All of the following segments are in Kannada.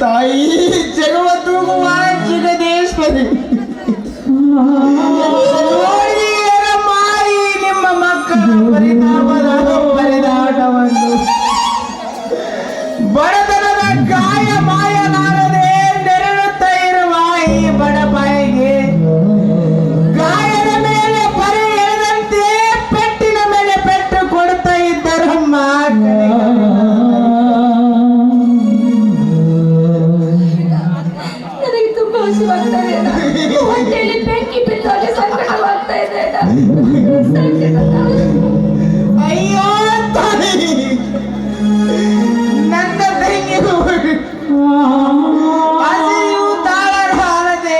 ತಾಯಿ ಜಗವ ತೂಗುವ ಜಗದೇಶ್ವರಿ ಮಾರಿ ನಿಮ್ಮ ಮಕ್ಕಳ ಪರಿದಾಟವನ್ನು ಬಡತನದ ಗಾಯ ಮಾಯಲಾರದೆ ನೆರಳುತ್ತಾ ಇರುವ ಈ ಬಡಪಾಯಿಗೆ ಗಾಯದ ಮೇಲೆ ಪರಿ ಎಳೆದಂತೆ ಪೆಟ್ಟಿನ ಮೇಲೆ ಪೆಟ್ಟು ಕೊಡ್ತಾ ಇದ್ದರಮ್ಮ. ನನಗೆ ತುಂಬಾ ಹಸಿವಾಗ್ತಾ ಇದೆ. ಹೊಟ್ಟೆಯಲ್ಲಿ ಬೆಂಕಿ ಬಿದ್ದಾಗ ಸಂಕಟವಾಗ್ತಾ ಇದೆ. ಅಯ್ಯೋ ತಾಯಿ, ನನ್ನ ತಂಗಿಗೂ ಹಸಿವು ತಾಳಲಾರದೆ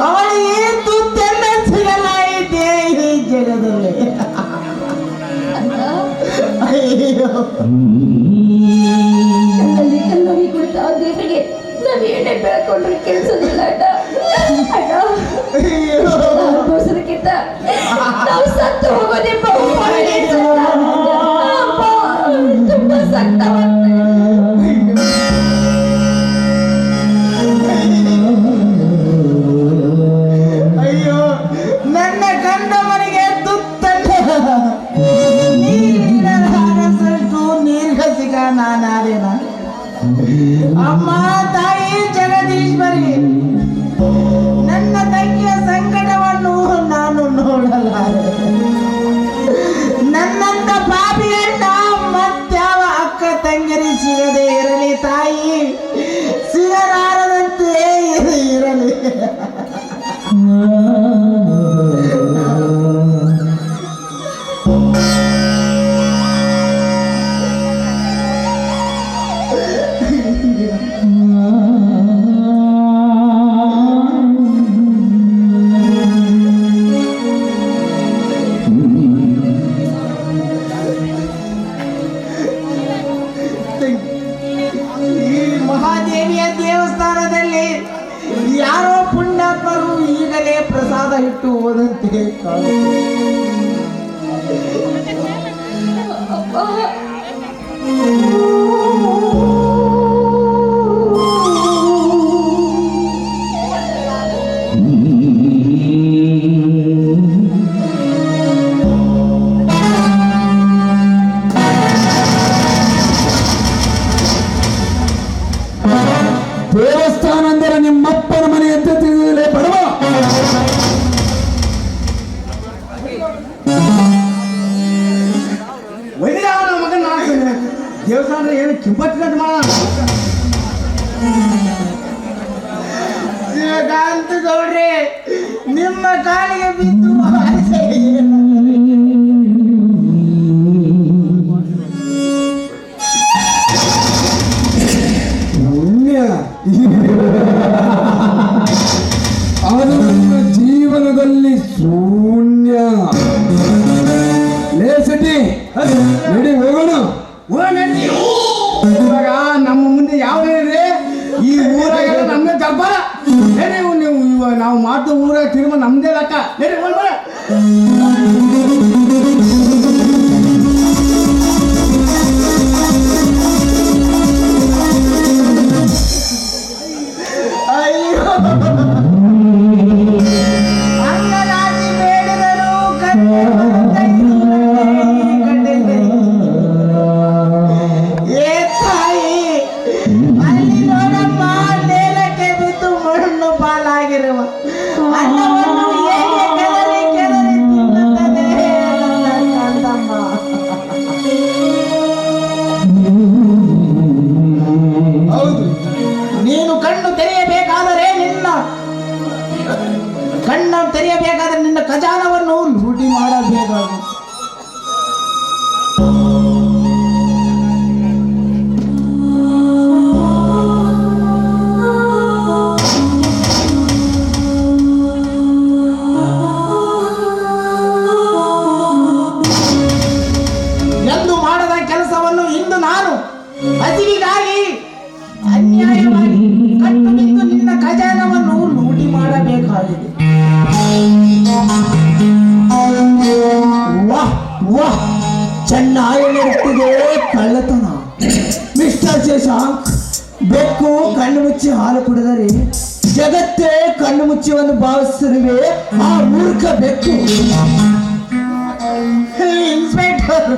ಅವಳಿಗೆ ತುತ್ತನ್ನ ಸಿಗಲಾಯಿತೆ ಈ ಜಗದಲ್ಲಿ. ಅಯ್ಯೋ ಕಣ್ಣಲ್ಲಿ ಕಲ್ಲೋಗಿ ಕುಳಿತ ಆ ದೇವರಿಗೆ ನಾವು ಏನೇ ಬೆಳ್ಕೊಂಡ್ರೆ ಕೆಲಸದಿಲ್ಲ ಅಣ್ಣ. ಅನುಭವಿಸೋದಕ್ಕಿಂತ ನಾವು ಸತ್ತು ಹೋಗೋದೇ ತುಂಬಾ ಸಕ್ತವಾಗ್ತದೆ. ಅಯ್ಯೋ ನನ್ನ ಗಂಡ ಮನೆಗೆ ತುತ್ತನ್ನ ನೀರಸಷ್ಟು ನೀರ್ಗಸಿಗ ನಾನಾದೇನ. ಅಮ್ಮ ತಾಯಿ ಜಗದೀಶ್ವರಿ, ನನ್ನ ತಂಗಿಯ ಸಂಕಟವನ್ನು ನಾನು ನೋಡಲಾರೆ. ನನ್ನಂತ ಪಾಪಿಯಣ್ಣ ಮತ್ಯಾವ ಅಕ್ಕ ತಂಗಿರಿ ಸಿಗದೆ ಇರಲಿ ತಾಯಿ, ಸಿಗಲಾರದಂತೆ ಇರಲಿ. ಈ ಮಹಾದೇವಿಯ ದೇವಸ್ಥಾನದಲ್ಲಿ ಯಾರೋ ಪುಣ್ಯಾತ್ಮರು ಈಗಲೇ ಪ್ರಸಾದ ಇಟ್ಟು ಹೋದಂತೆ ದೇವಸ್ಥಾನ ಅಂದರೆ ನಿಮ್ಮಪ್ಪನ ಮನೆ ಅಂತ ತಿಳಿಯಲೇ ಬಡವ. ಒಳ್ಳೆಯವನ ಮಗನ ದೇವಸ್ಥಾನ ಏನು ಕಿಂಪಟ್ಟಿನ ಮಾಡ. ಶಿವಕಾಂತ ಗೌಡ್ರಿ, ನಿಮ್ಮ ಕಾಲಿಗೆ ಬಿದ್ದು ಅದು ನನ್ನ ಜೀವನದಲ್ಲಿ ಶೂನ್ಯ. ಲೇಸಟಿ ನಡಿ ಹೋಗೋಣ. ಇವಾಗ ನಮ್ಮ ಮುಂದೆ ಯಾವ ಇದೆ ಈ ಊರಾಗ ನಮ್ದೇ ಜಬ್ಬರ. ನೀವು ನಾವು ಮಾಡ್ತಾ ಊರಾಗ ತಿರುಮ ನಮ್ದೇ ಲೆಕ್ಕ. ಅಂಗನಾಟಿ ಬೇಡಿದರು ಏ ತಾಯಿ, ಅಲ್ಲಿ ನೋಡಮ್ಮ ನೇಲಕ್ಕೆ ಬಿದ್ದು ಮಣ್ಣು ಪಾಲಾಗಿರುವ ಅನ್ನವನ್ನು ಹೇಗೆ ಕೆದರಿ ಕೆದರಿ ತಿನ್ನುತ್ತದೆ ನನ್ನ ಕಂದಮ್ಮ. ಹೌದು, ನೀನು ಕಣ್ಣು ತೆರೆಯಬೇಕಾದರೆ ನಿನ್ನ ಖಜಾನವನ್ನು ಲೂಟಿ ಮಾಡಬೇಕಾಗುತ್ತದೆ. ಎಂದು ಮಾಡದ ಕೆಲಸವನ್ನು ಇಂದು ನಾನು ಹಸಿವಿಗಾಗಿ ಅನ್ಯಾಯವಾಗಿ ಕಟ್ಟು ಬಿದ್ದು ನಿನ್ನ ಖಜಾನವನ್ನು ಲೂಟಿ ಮಾಡಬೇಕಾಗಿದೆ. ವಾಹ್ ವಾಹ್, ಚೆನ್ನಾಗಿ ನಡೆಯುತ್ತಿದೆ ಕಳ್ಳತನ. ಮಿಸ್ಟರ್ ಶಶಾಂಕ್, ಬೆಕ್ಕು ಕಣ್ಣು ಮುಚ್ಚಿ ಹಾಲು ಕುಡಿದರೆ ಜಗತ್ತೇ ಕಣ್ಣು ಮುಚ್ಚಿ ಒಂದು ಭಾವಿಸಿರುವೆ ಆ ಮೂರ್ಖ ಬೆಕ್ಕು. ಇನ್ಸ್ಪೆಕ್ಟರ್,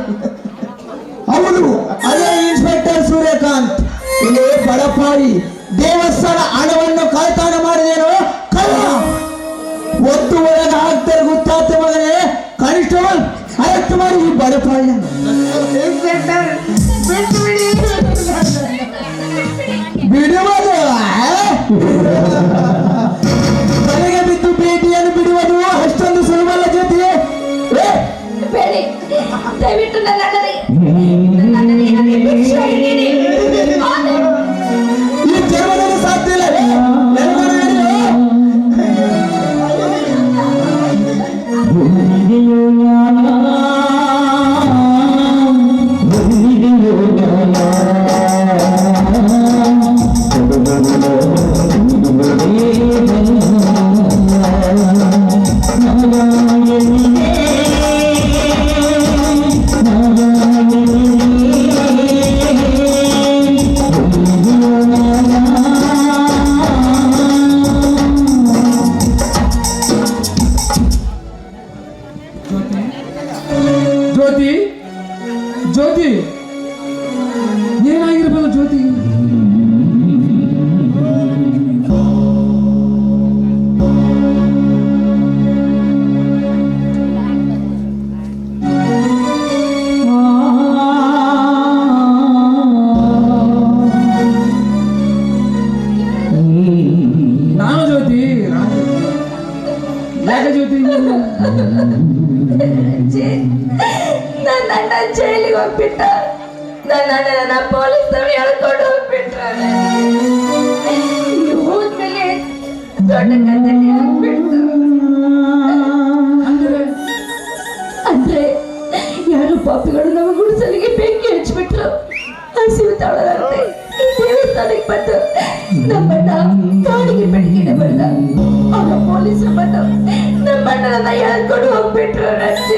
ಹೌದು, ಅದೇ ಇನ್ಸ್ಪೆಕ್ಟರ್ ಸೂರ್ಯಕಾಂತ್. ಇಲ್ಲಿ ಬಡಪಾಯಿ ದೇವಸ್ಥಾನ ಹಣವನ್ನು ಕಳ್ಳತನ ಮಾಡಿದೇನೋ ಕಳ್ಳ. ಒತ್ತು ಒಳಗೆ ಹಾಕ್ತಾರೆ ಗೊತ್ತಾಗ್ತ ಮಗನೇ. ಕಾನಿಸ್ಟೇಬಲ್, ಅರೆಸ್ಟ್ ಮಾಡಿ ಈ ಬಡಪಾಯಿಯನ್ನು. ಬಿಡುವುದು ಮನೆಗೆ ಬಿದ್ದು ಭೇಟಿಯನ್ನು ಬಿಡುವುದು ಅಷ್ಟೊಂದು ಸುಲಭಲ್ಲ ಜೊತೆ. ಬೇಡಿ, ದಯವಿಟ್ಟು ನನ್ನ ಅಣ್ಣನಿಗೆ ಭಿಕ್ಷೆ ನೀಡಿ. ಈ ಜನ್ಮದಲ್ಲಿ ಸಾಧ್ಯ ಇಲ್ಲ. ಜ್ಯೋತಿ, ಜ್ಯೋತಿ, ಏನಾಗಿರ್ಬೋದು ಜ್ಯೋತಿ? ನಾನು ಜ್ಯೋತಿ, ಯಾಕೆ ಜ್ಯೋತಿ? ನನ್ನ ಅಣ್ಣ ಜೈಲಿಗೆ ಹೋಗ್ಬಿಟ್ಟ. ನನ್ನ ಅಣ್ಣನ ಪೊಲೀಸರು ಎಳ್ಕೊಂಡು ಹೋಗ್ಬಿಟ್ರೆ ಹೋದ್ಮೇಲೆ ದೊಡ್ಡ ಕಥೆ ಆಗ್ಬಿಟ್ಟು. ಅಂದ್ರೆ ಯಾರು ಪಾಪಿಗಳು ನಮ್ಮ ಗುಡಿಸಲಿಗೆ ಬೆಂಕಿ ಹಚ್ಬಿಟ್ರು. ಹಸಿವು ತಾಳದಂತೆ ಈ ದೇವಸ್ಥಾನಕ್ಕೆ ಬಂದು ನಮ್ಮಣ್ಣ ಕಾಡಿಗೆ ಬೆಳಗಿನ ಬಂದ. ಆಗ ಪೊಲೀಸರು ಬಂದು ನಮ್ಮಣ್ಣನ ಎಳ್ಕೊಂಡು ಹೋಗ್ಬಿಟ್ರು.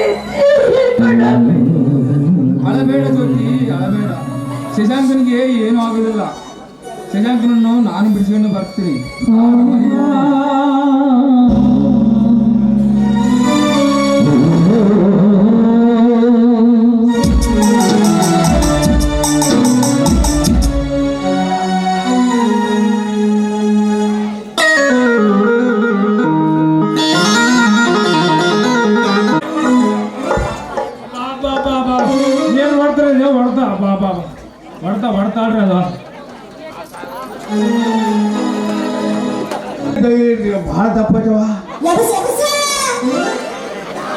ಎಳ್ಕೊಂಡು ಹೋಗ್ಬಿಟ್ರು. ಅಳಬೇಡ ಜ್ಯೋತಿ, ಅಳಬೇಡ. ಶಶಾಂಕನಿಗೆ ಏನೂ ಆಗೋದಿಲ್ಲ. ಶಶಾಂಕನನ್ನು ನಾನು ಬಿಡಿಸ್ಕೊಂಡು ಬರ್ತೀನಿ. ಏನು ಮಾಡ್ತಾರೆ ನೀವು? ಹೊಡ್ತಾಳ್ರಿ ಅದು. ಬಹಳ ತಪ್ಪವ.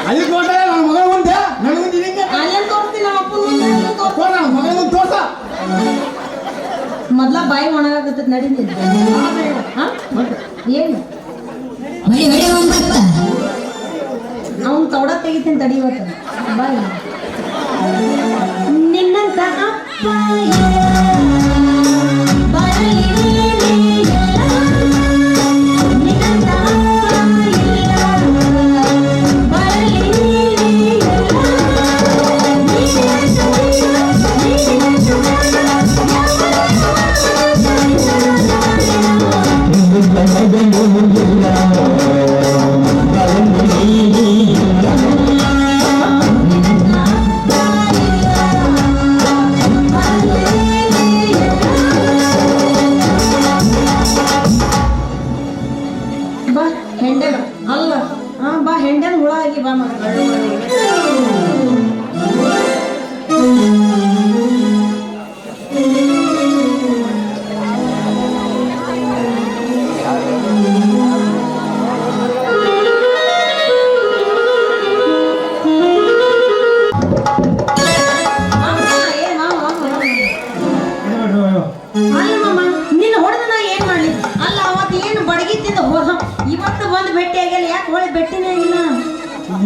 ಅಲ್ಲಿ ತೋರ್ಸ, ನನ್ನ ಮಗಳ ಮುಂದೆ ನನಗೆ ಮಗಳ ಮುಂದೆ ತೋರ್ಸ. ಮೊದ್ಲ ಬಾಯಿ ಒಣಗಾಕತ್ತ ನಡೀನಿ. ಏನು ಅವ್ನು ತೌಡ ತೆಗಿತೀನಿ ತಡಿ ಇವತ್ತು. ಬಾಯ್ ನಿನ್ನಂತ ಅಪ್ಪ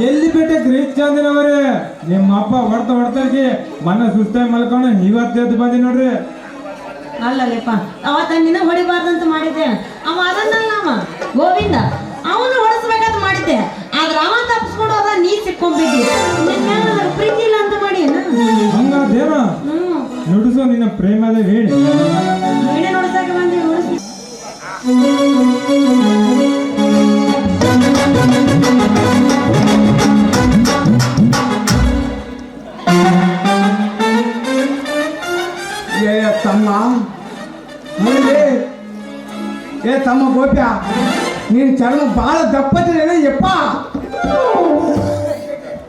ಎಲ್ಲಿ ಭೇಟಿಯಾಗ್ರಿ ಚಂದನವರೇ? ನಿಮ್ಮ ಅಪ್ಪ ಹೊಡ್ತಾಗಿ ಮನ ಸುಸ್ತಾಗಿ ಮಲ್ಕೊಂಡು ಇವತ್ತು ಬಂದಿ ನೋಡ್ರಿ. ಅಲ್ಲಲ್ಲಪ್ಪ, ಅವತ್ತ ನಿನ್ನ ಹೊಡಿಬಾರ್ದಂತ ಮಾಡಿದ್ದೆ. ಅವ ಅದನ್ನಲ್ಲ, ಅವ ಗೋವಿಂದ ಅವನು ಹೊಡಿಸ್ಬೇಕಂತ ಮಾಡಿದ್ದೆ. ಆದ್ರೆ ಅವ ತಪ್ಪಿಸ್ಕೊಂಡು ನೋಡೋದ ನೀ ಸಿಕ್ಕೊಂಬಿದ್ದಿ ನನ್ನ ಪ್ರೀತಿ ಇಲ್ಲ ಅಂತ ಮಾಡಿ ಹಂಗಾದೇನ ನುಡಿಸೋ ನಿನ್ನ ಪ್ರೇಮದ ವೇಣಿ ವೀಣೆ ನೋಡ್ಸಾಕ ಬಂದಿ ನೋಡಿಸಿ ಏ ತಮ್ಮ ನೋಡಿ ಏ ತಮ್ಮ ಗೋಪ್ಯ ನೀನು ಚರ್ಮ ಭಾಳ ದಪ್ಪತ್ತಿದೆ ಯಪ್ಪ.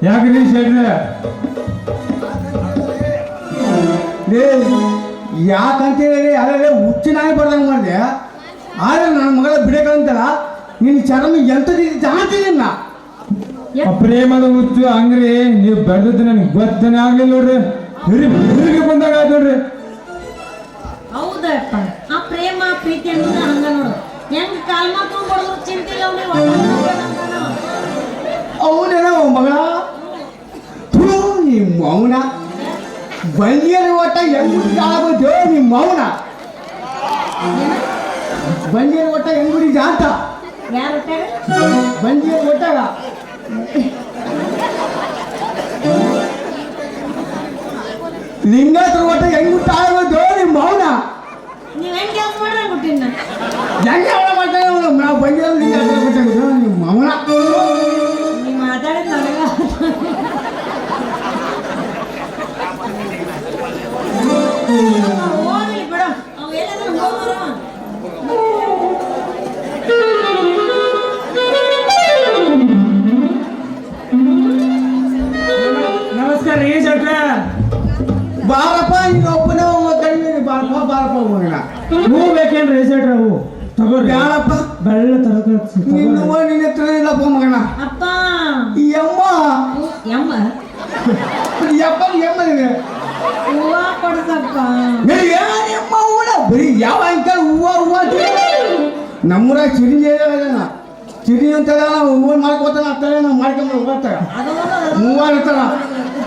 ಯಾಕ್ರಿ ಶೆಟ್ರೆ ಲೇ ಯಾಕಂತೇಳಿ ಅಲ್ಲೇ ಹುಚ್ಚಿನಾಗಿ ಬರ್ದಂಗೆ ಮಾಡಿದೆ. ಆದರೆ ನನ್ನ ಮಗಳ ಬಿಡಕಂತಲ್ಲ ನಿನ್ನ ಚರ್ಮ ಎಂಥದಿದೆ ಜಾಣ್ತಿದ್ದೀನಿ ನಾ. ಆ ಪ್ರೇಮದ ಹುಚ್ಚು ಹಂಗ್ರಿ ನೀವು ಬೆಳೆದದ್ದು ನನಗೆ ಗೊತ್ತನೇ ಆಗ್ಲಿಲ್ಲ ನೋಡ್ರಿ. ಹಿರಿಗೆ ಬಂದಾಗ ಆಯ್ತು ನೋಡ್ರಿ. ಹೌದಪ್ಪ ಆ ಪ್ರೇಮ ಪ್ರೀತಿ ಅನ್ನೋದು ಹಂಗ ನೋಡು ಹೆಂಗ್ ಕಾಲ್ ಮಾಡ್ಕೊಂಡು ಬಡದ್ರು ಚಿಂತಿಲ್ಲ ಅವನೇನ ಮಗಳ ನಿಮ್ಮ ಮೌನ ಬಂದಿಯರ ಒಟ್ಟ ಹೆಂಗುಡಿ ಆಗೋದು ನಿಮ್ಮ ಮೌನ ಬಂದಿಯರ ಒಟ್ಟ ಹೆಂಗುಡಿ ಜಾತ ಯಾರು ಬಂದಿಯರ ಒಟ್ಟಾಗ ಲಿಂಗಾತ್ರ ಒಟ್ಟ ಹೆಂಗುಟ್ಟ ಆಗೋದು ನಿಮ್ಮ ಮೌನ ನೀವ್ ಹೆಂಗ್ ಕೆಲಸ ಮಾಡ್ರೆ ಬಿಟ್ಟಿನ ಹೆಂಗೆ ಅವಳ ಮಾಡ್ತಾರೆ ನಾವು ಬಂದಿರೋ ಲಿಂಗಾತ್ರ ಗೊತ್ತಾಗೋದು ನಿಮ್ಮ ಮೌನ ನೀವ್ ಮಾತಾಡಿದ್ ನನಗ ಹೋಗ್ಲಿ ಬಿಡ ಅವ್ ಎಲ್ಲಾದ್ರೂ ಹೋಗೋರು ನಮಸ್ಕಾರ ರೀ ಶೆಟ್ರೆ. ಬಾರಪ್ಪ ಈಗ ಒಬ್ಬನೇ ಕಡಿಮೆ ಬಾರಪ್ಪ ಬಾರಪ್ಪ ಹೋಗೋಣ ಹೂ ಬೇಕೇನ್ರಿ ಶೆಟ್ರೆ? ಹೂ ತಗೋರಿ. ಬೇಡಪ್ಪ ಬೆಳ್ಳ ನಿನ್ನ ನಿನ್ನ ಹತ್ರ ಇಲ್ಲಪ್ಪ ಮಗನ ಅಪ್ಪ ಈ ಅಮ್ಮ ಯಮ್ಮ ಯಪ್ಪ ಎಮ್ಮನಿಗೆ ಹೂವ ಕೊಡ್ಸಪ್ಪ ಅಮ್ಮ ಹೂವ ಬರೀ ಯಾವ ಅಂಕಲ್ ಹೂವ ಹೂವ ನಮ್ಮೂರ ಚಿರಿ ಅಂತ ಹೂವ ಮಾಡ್ಕೋತಾನ ಆಗ್ತಾರೆ ನಾವು ಮಾಡ್ಕೊಂಡು ಹೋಗ್ತಾರ ಹೂವ ಇರ್ತಾರ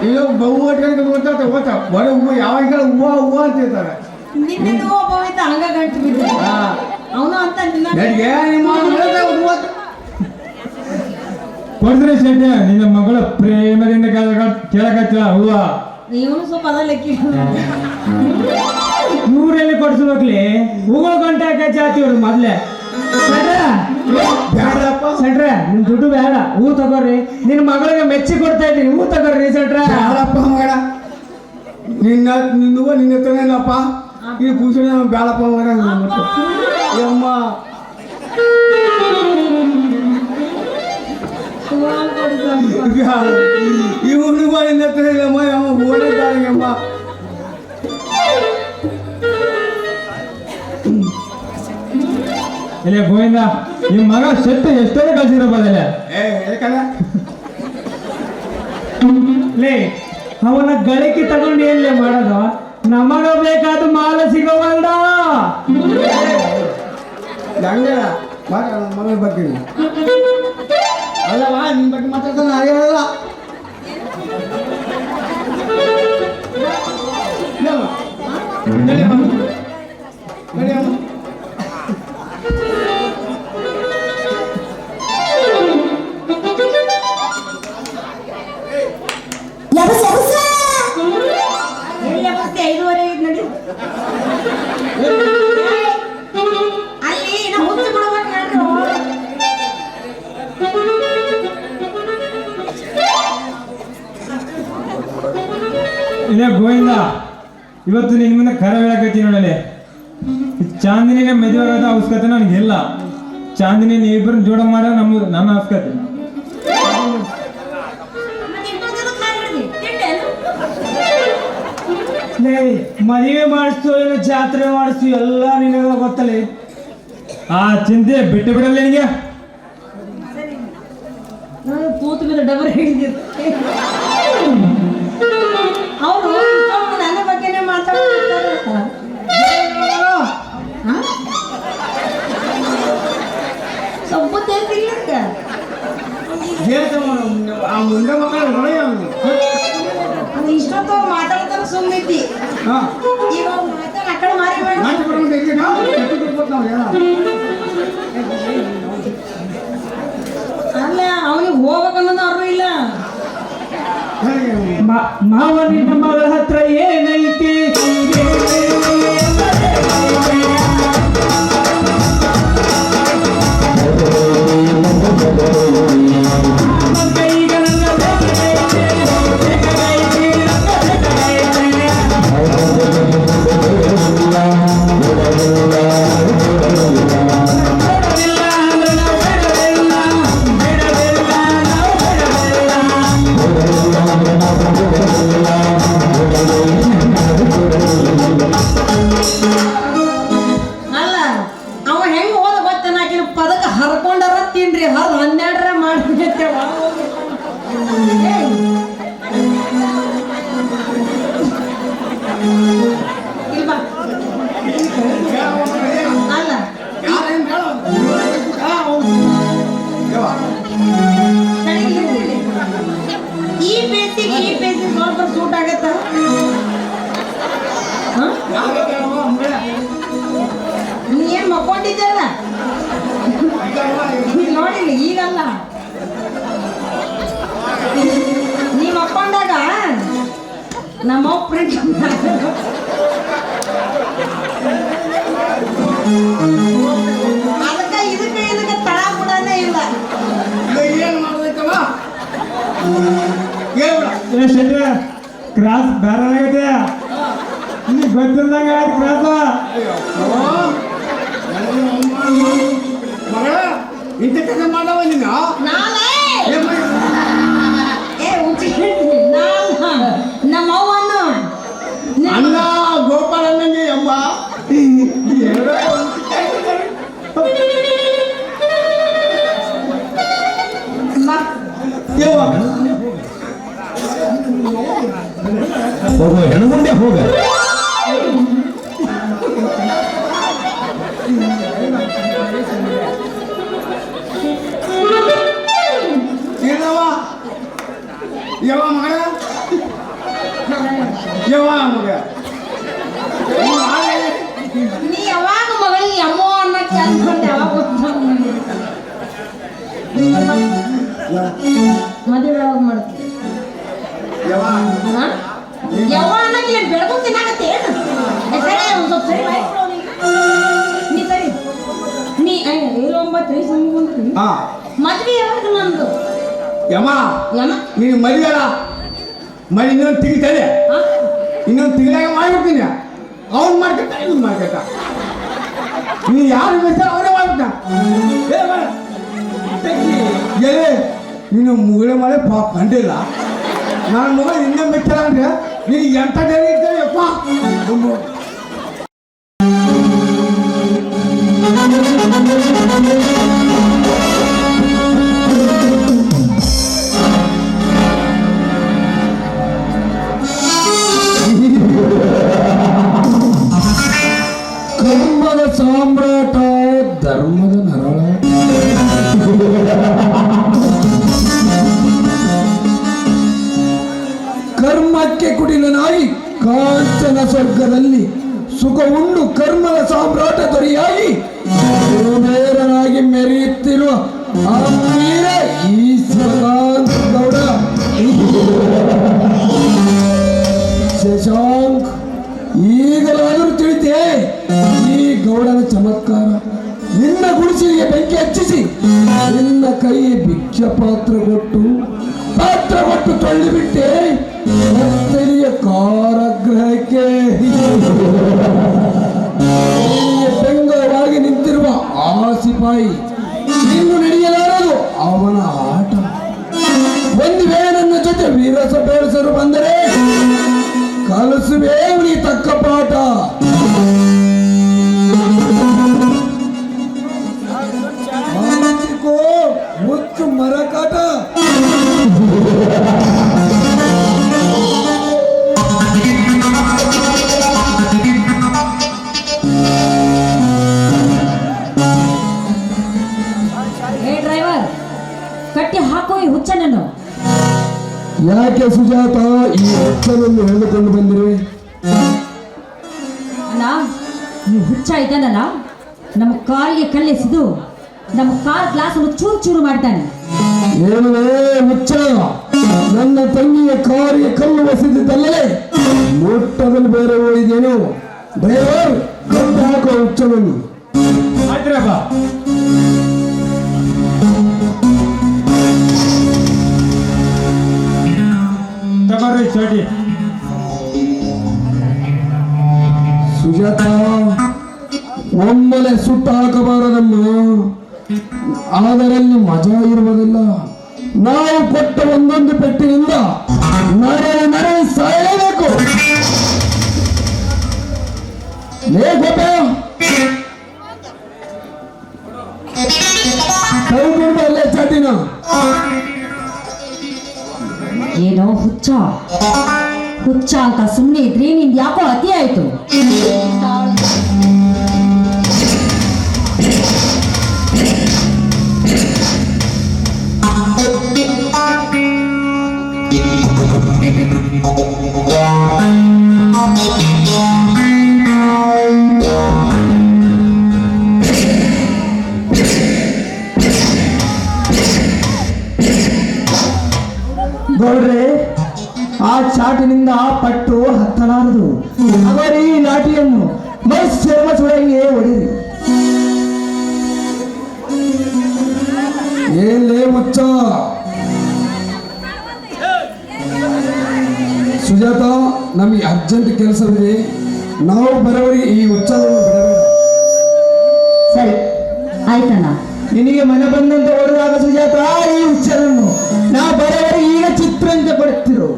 ಇಲ್ಲ ಹೂವ ಇಟ್ಕೊಂಡು ಹೋಗ್ತಾರ ಬರೀ ಹೂವ ಯಾವ ಅಂಕಲ್ ಹೂವ ಹೂವ ಅಂತ ಇರ್ತಾರೆ. ನಿನ್ನೆ ಒಬ್ಬ ಹೋಯ್ತ ಹಂಗ ಗಂಟು ಬಿದ್ದ ಅವನು ಅಂತ ನಿನ್ನ ನನಗೆ ನಿಮ್ಮ ಹೂವ ಕೊಡ್ರಿ ಶೆಟ್ರೆ. ನಿನ್ನ ಮಗಳ ಪ್ರೇಮದಿಂದ ಕೇಳಕತ್ತ ಹೂವ ಇವನು ಸ್ವಲ್ಪ ಅದ ಲೆಕ್ಕಿ ಊರಲ್ಲಿ ಕೊಡ್ಸ್ಬೇಕ್ಲಿ ಹೂಗಳು ಗಂಟೆ ಹಾಕ ಜಾತಿಯವ್ರು ಮೊದ್ಲೇ. ಬೇಡಪ್ಪ ಸೆಟ್ರೆ ನಿಮ್ ದುಡ್ಡು ಬೇಡ, ಹೂ ತಗೋರಿ. ನಿನ್ನ ಮಗಳಿಗೆ ಮೆಚ್ಚಿ ಕೊಡ್ತಾ ಇದ್ದೀನಿ, ಹೂ ತಗೋರಿ ಸೆಟ್ರೆ. ಬೇಡಪ್ಪ ಮಗನ ನಿನ್ನ ನಿನ್ನುವ ನಿನ್ನ ಹತ್ರನೇ ಇಲ್ಲಪ್ಪ ಈ ಪೂಜೆ ಬೇಡಪ್ಪ ಮಗನ ಅಮ್ಮ ಹೂವ ಕೊಡ್ಸಪ್ಪ ಇವನು ನಿನ್ನ ಹತ್ರ ಇಲ್ಲಮ್ಮ ಅಮ್ಮ ಓಡಿದ್ದಾಳಮ್ಮ. ಇಲ್ಲ ಗೋವಿಂದ, ನಿಮ್ ಮಗ ಶೆಟ್ಟು ಎಷ್ಟೇ ಕಳ್ಸಿರೋ ಬದಲ ಯಾಕಂದ್ರೆ ಲೇ ಅವನ ಗಳಿಕೆ ತಗೊಂಡು ಏನ್ಲೇ ಮಾಡೋದು? ನಮಗ ಬೇಕಾದ ಮಾಲ ಸಿಗೋವಲ್ದ. ಹಂಗೆ ಮಗಳ ಬಗ್ಗೆ ಅಲ್ಲವಾ ನಿನ್ನ ಬಗ್ಗೆ ಮಾತಾಡ್ತಾನೆ ಅರಿಯಲ್ಲ. ಎಲ್ಲಿ ಬಸ್ತಿ 5:30 ನಡಿ ಅಲ್ಲಿ ನಾವು ಹುಚ್ಚು ಬಿಡ್ಬೇಕು ಹೇಳ್ರಿ. ಇಲ್ಲ ಗೋವಿಂದ, ಇವತ್ತು ನಿನ್ ಮುಂದೆ ಕರೆ ಹೇಳಕತ್ತಿ ನೋಡಲಿ. ಚಾಂದಿನಿಗೆ ಮದುವೆ ಆಗೋದ ಅವಶ್ಯಕತೆ ನನಗಿಲ್ಲ. ಚಾಂದಿನಿ ನೀವಿಬ್ಬರನ್ನ ಜೋಡ ಮಾಡೋ ನನ್ನ ಅವಶ್ಯಕತೆ. ಮದುವೆ ಮಾಡಿಸ್ತು ಏನೋ ಜಾತ್ರೆ ಮಾಡಿಸ್ತು ಎಲ್ಲ ನಿನಗ ಗೊತ್ತಲ್ಲ. ಆ ಚಿಂತೆ ಬಿಟ್ಟು ಬಿಡಲ್ಲ ನಿನಗೆ. ನಾನು ತೂತು ಬಿದ್ದ ಡಬರ್ ಹಿಡಿದಿದ್ದೆ. ಅವರು ನನ್ನ ಬಗ್ಗೆನೇ ಮಾತಾಡ್ತಾರೆ. ಸ್ವಲ್ಪ ತಿಳಿಕ ಆ ಮುಂದೆ ಮಕ್ಕಳು ಹೊಳೆಯ ಅದು ಇಷ್ಟೊತ್ತು ಮಾತಾಡ್ತಾರ ಸುಮ್ಮನಿದ್ದಿ. ಈಗ ಮಾತಾಡ ಆ ಕಡೆ ಮಾರಿ ಬೇಡ. ಅಲ್ಲ ಅವನಿಗೆ ಹೋಗ್ಬೇಕನ್ನೋದು ಅವ್ರು ಇಲ್ಲ. ಮಾವ ನಿನ್ನ ಮಗಳ ಹತ್ರ ಏನೈತಿ ಅಲ್ಲ ಅವ ಹೆಂಗ್ ಹೋದ ಗೊತ್ತೇನ ಆಕಿನ ಪದಕ ಹರ್ಕೊಂಡಾರ ತಿನ್ರಿ ಹರ್ 12ರ ಮಾಡ್ಬಿಟ್ಟೆ ಇಲ್ವಾ ಅಲ್ಲ ಈ ಬೇಸಿಗೆ ಸ್ವಲ್ಪ ಸೂಟ್ ಆಗತ್ತ ನೀ ಏನ್ ಮಕ್ಕೊಂಡಿದ್ದಲ್ಲ ನೋಡಿಲ್ಲ ಈಗಲ್ಲ ನೀ ಮಕ್ಕೊಂಡಾಗ ನಮ್ಮ ಪ್ರಿಂಟ್ ಅದಕ್ಕ ಇದಕ್ಕೆ ತಳ ಬಿಡನೇ ಇಲ್ಲ ಏನ್ ಮಾಡ್ಬೇಕವ ಕ್ರಾಸ್ ಬೇರೆ ಆಗತ್ತೆ ನಿಮಗೆ ಗೊತ್ತಿಲ್ದಂಗ ಕ್ರಾಸ್ ಮಗಳ ಇಂಥ ಕೆಲಸ ಮಾಡವ ನೀನು ನಾನೇ ಏನ್ ಮಾಡಿ- ಏ ಉಚ್ಚಿ ನಮ್ಮ ಅವ್ವನ್ನು ಅಣ್ಣ ಗೋಪಾಲಣ್ಣಂಗೆ ಎಂಬ ಎರಡೂ ಯವ್ವ. ಹೋಗೋ ಹೆಣಗುಂಡೆ ಹೋಗ ಏನವ್ವ ಯವ್ವ ಮಗಳ ಯವ್ವ ಮಗ ನೀ ಯಾವಾಗ ಮಗಳಿಗೆ ಅಮ್ಮೋ ಅನ್ನೋ ಚಂದ ಯಾವಾಗ ಮದುವೆ ಯಾವಾಗ ಮಾಡ್ತೀವಿ ಯವ್ವ ಯಾವ ಅನ್ನಕ್ಕೆ ಏನು ಬೆಳಕು ತಿನ್ನಾಗತ್ತೆ ಏನು ಸರಿ ಒಂದು ಸ್ವಲ್ಪ ಸರಿ ಬಾಯ್ಬಿಡು ಅವ್ನಿಗೆ. ನೀ ಸರಿ ನೀ 9 ಸಂಗಿ ಬಂದ್ರಿ ಹಾ ಮದ್ವೆ ಯಾವಾಗ ನಂದು ಯಮ್ಮ ಯಮ ನೀನು ಮರಿಬೇಡ ಮರಿ ಇನ್ನೊಂದು ತಿಂಗ್ತದೆ ಹಾ? ಇನ್ನೊಂದು ತಿಂಗಳಾಗ ಮಾಡ್ಬಿಡ್ತೀನಿ ಅವ್ನು ಮಾಡ್ಕೊತ ಇವ್ನು ಮಾಡ್ಕೊತ ನೀ ಯಾರು ಬೇಕಾದ್ರೆ ಅವನೇ ಮಾಡ್ಬಿಟ್ಟ ಎಲ್ಲಿ ನೀನು ಮುಗುಳೆ ಮಳೆ ಪಾಪ ಕಂಡಿಲ್ಲ ನನ್ನ ಮಗ ಇನ್ನೂ ಮೆಚ್ಚಲ್ಲ ಅಂದ್ರೆ ನೀನು ಎಂಥ ಜನ ಇರ್ತೇವೆ ಯಪ್ಪ ಕರ್ಮದ ಸಾಮ್ರಾಟ ಧರ್ಮದ ನರಳ ಕರ್ಮಕ್ಕೆ ಕುಟಿಲನಾಗಿ ಕಾಂಚನ ಸ್ವರ್ಗದಲ್ಲಿ ಸುಖ ಉಂಡು ಕರ್ಮದ ಸಾಮ್ರಾಟ ದೊರೆಯಾಗಿ ಕುಬೇರನಾಗಿ ಮೆರೆಯುತ್ತಿರುವ ಆತ್ಮೀಯ ಈಶ್ವರಾಂತ ಗೌಡ ಶಶಾಂಕ್ ಈಗಲಾದರೂ ತಿಳಿತೆ ಈ ಗೌಡನ ಚಮತ್ಕಾರ ನಿನ್ನ ಗುಡಿಸಲಿಗೆ ಬೆಂಕಿ ಹಚ್ಚಿಸಿ ನಿನ್ನ ಕೈ ಭಿಕ್ಷ ಪಾತ್ರ ಕೊಟ್ಟು ತಳ್ಳಿಬಿಟ್ಟೆ ಕತ್ತಲಿಯ ಕಾರಾಗೃಹಕ್ಕೆ ಬೆಂಗಳವಾಗಿ ನಿಂತಿರುವ ಆ ಸಿಪಾಯಿ ಇನ್ನು ನಡೆಯಲಾರದು ಅವನ ಆಟ ಒಂದು ವೇಳೆ ನನ್ನ ಜೊತೆ ವೀರಸ ಬೇಳಸರು ಬಂದರೆ ಕಲಿಸುವೆ ಅವನಿಗೆ ತಕ್ಕ ಪಾಠ. ಮುಚ್ಚು ಮರಕಾಟ. ಏ ಡ್ರೈವರ್ ಕಟ್ಟಿ ಹಾಕೋ ಈ ಹುಚ್ಚನನ್ನು. ಯಾಕೆ ಸುಜಾತ ಈ ಹುಚ್ಚನನ್ನು ಹೇಳಿಕೊಂಡು ಬಂದಿರಿ? ಅಣ್ಣ ಈ ಹುಚ್ಚ ಇದ್ದಾನಲ್ಲ ನಮ್ಮ ಕಾಲಿಗೆ ಕಲ್ಲೆಸಿದು ನಮ್ಮ ಕಾರ್ ಗ್ಲಾಸ್ ಅನ್ನು ಚೂರು ಚೂರು ಮಾಡ್ತಾನೆ. ಏನೇ ಹುಚ್ಚ ನನ್ನ ತಂಗಿಯ ಕಾರಿಗೆ ಕಲ್ಲು ಬಸಿದಿದ್ದಲ್ಲೇ ಮೊಟ್ಟದಲ್ಲಿ ಬೇರೆ ಹೋಗಿದ್ದೇನು ಡ್ರೈವರ್ ಕಟ್ಟು ಹಾಕೋ ಹುಚ್ಚನನ್ನು. ಆಯ್ತ್ರಪ್ಪ. ತಗೋರಿ ಚೋಟಿ. ಸುಜಾತ, ಒಮ್ಮೆಲೆ ಸುಟ್ಟು ಹಾಕಬಾರದಮ್ಮ, ಅದರಲ್ಲಿ ಮಜಾ ಇರುವುದಿಲ್ಲ. ನಾವು ಕೊಟ್ಟ ಒಂದೊಂದು ಪೆಟ್ಟಿನಿಂದ ನರೆ ಸಾಯಲೇಬೇಕು. ಲೇ ಗೋಪ, ಕೈ ಬಿಡ್ಬಲ್ಲೇ ಚಾಟಿನ. ಏನೋ ಹುಚ್ಚ ಹುಚ್ಚ ಅಂತ ಸುಮ್ಮನೆ ಇದ್ರಿ ನಿಂದು ಯಾಕೋ ಅತಿ ಆಯ್ತು. ಗೌಡ್ರೆ, ಆ ಚಾಟಿನಿಂದ ಪಟ್ಟು ಹತ್ತಲಾರದು. ಅವರೀ ಲಾಠಿಯನ್ನು ಮೈಸೂರು ಸುಳಗೆ ಹೊಡಿರಿ. ಏನ್ಲೇ ಹುಚ್ಚ ಸುಜಾತ, ನಮಗೆ ಅರ್ಜೆಂಟ್ ಕೆಲಸವಿದೆ. ನಾವು ಬರೋವರಿಗೆ ಈ ಹುಚ್ಚದನ್ನು ಬಿಡಬೇಡ. ಸರಿ ಆಯ್ತಣ್ಣ. ನಿನಗೆ ಮನೆ ಬಂದಂತೆ ಹೊಡೆದಾಗ ಸುಜಾತ ಈ ಹುಚ್ಚರನ್ನು ನಾ ಬರೋವರೆಗೆ ಈಗ ಚಿತ್ರಂತೆ ಪಡ್ತಿರು.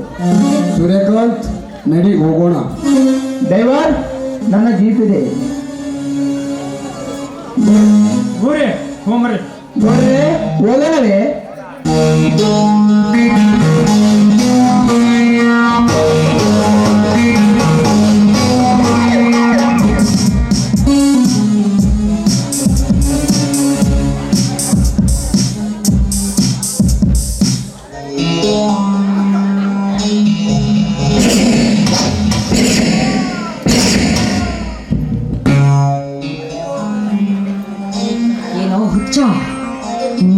ಸೂರ್ಯಕಾಂತ್, ನಡಿ ಹೋಗೋಣ. ಡ್ರೈವರ್, ನನ್ನ ಜೀಪ್ ಇದೆ. ಊರೇ ಹೋಮ್ರಿ. ಗೌಡ್ರೆ, ಹೋಗೋಣವೇ? ಏನೋ ಹುಚ್ಚ,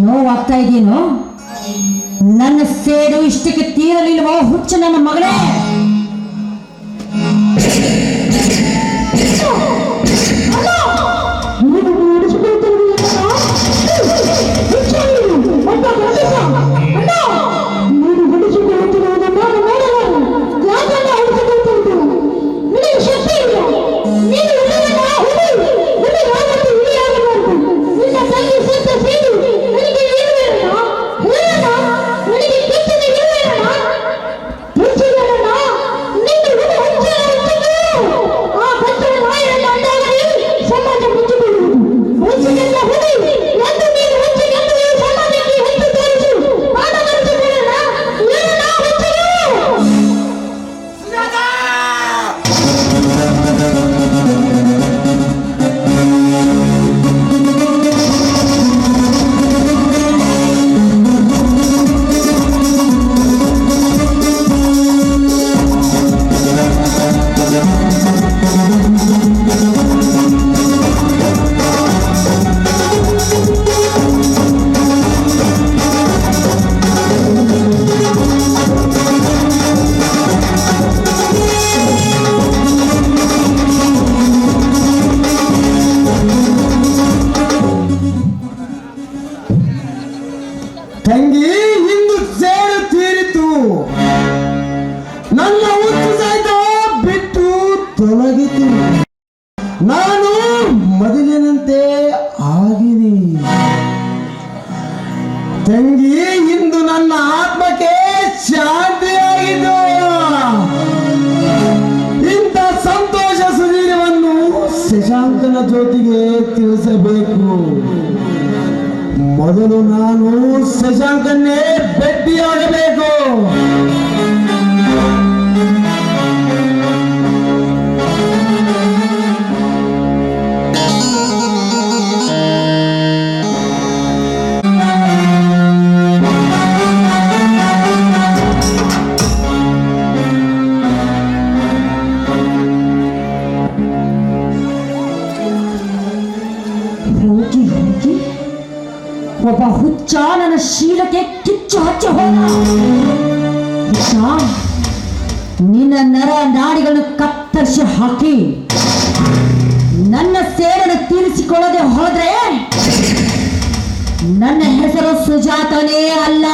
ನೋವಾಗ್ತಾ ಇದೆಯೇನೋ? ನನ್ನ ಸೇಡು ಇಷ್ಟಕ್ಕೆ ತೀರಲಿಲ್ವೋ ಹುಚ್ಚ ನನ್ನ ಮಗಳೇ? ತಂಗಿ, ಇಂದು ಸೇರು ತೀರಿತು. ನನ್ನ ಹುಚ್ಚು ಸಹಿತ ಬಿಟ್ಟು ತೊಲಗಿತು. ನಾನು ಮೊದಲಿನಂತೆ ಆಗಿನಿ. ತಂಗಿ, ಇಂದು ನನ್ನ ಆತ್ಮಕ್ಕೆ ಶಾಂತಿಯಾಗಿದ್ದು. ಇಂಥ ಸಂತೋಷ ಸುದೀರವನ್ನು ಶಶಾಂಕನ ಜೊತೆಗೆ ತಿಳಿಸಬೇಕು. ಮೊದಲು ನಾನು ಶಶಾಂಕನ್ನೇ ಭೇಟಿಯಾಗಬೇಕು. ಹೋಗಿ ಹೋಗಿ ಒಬ್ಬ ಹುಚ್ಚ ನನ್ನ ಶೀಲಕ್ಕೆ ಕಿಚ್ಚು ಹಚ್ಚಿ ಹೋದ. ನಿನ್ನ ನರ ನಾಡಿಗಳನ್ನು ಕತ್ತರಿಸಿ ಹಾಕಿ ನನ್ನ ಸೇಡನ್ನು ತೀರಿಸಿಕೊಳ್ಳದೆ ಹೋದ್ರೆ ನನ್ನ ಹೆಸರು ಸುಜಾತನೇ ಅಲ್ಲ.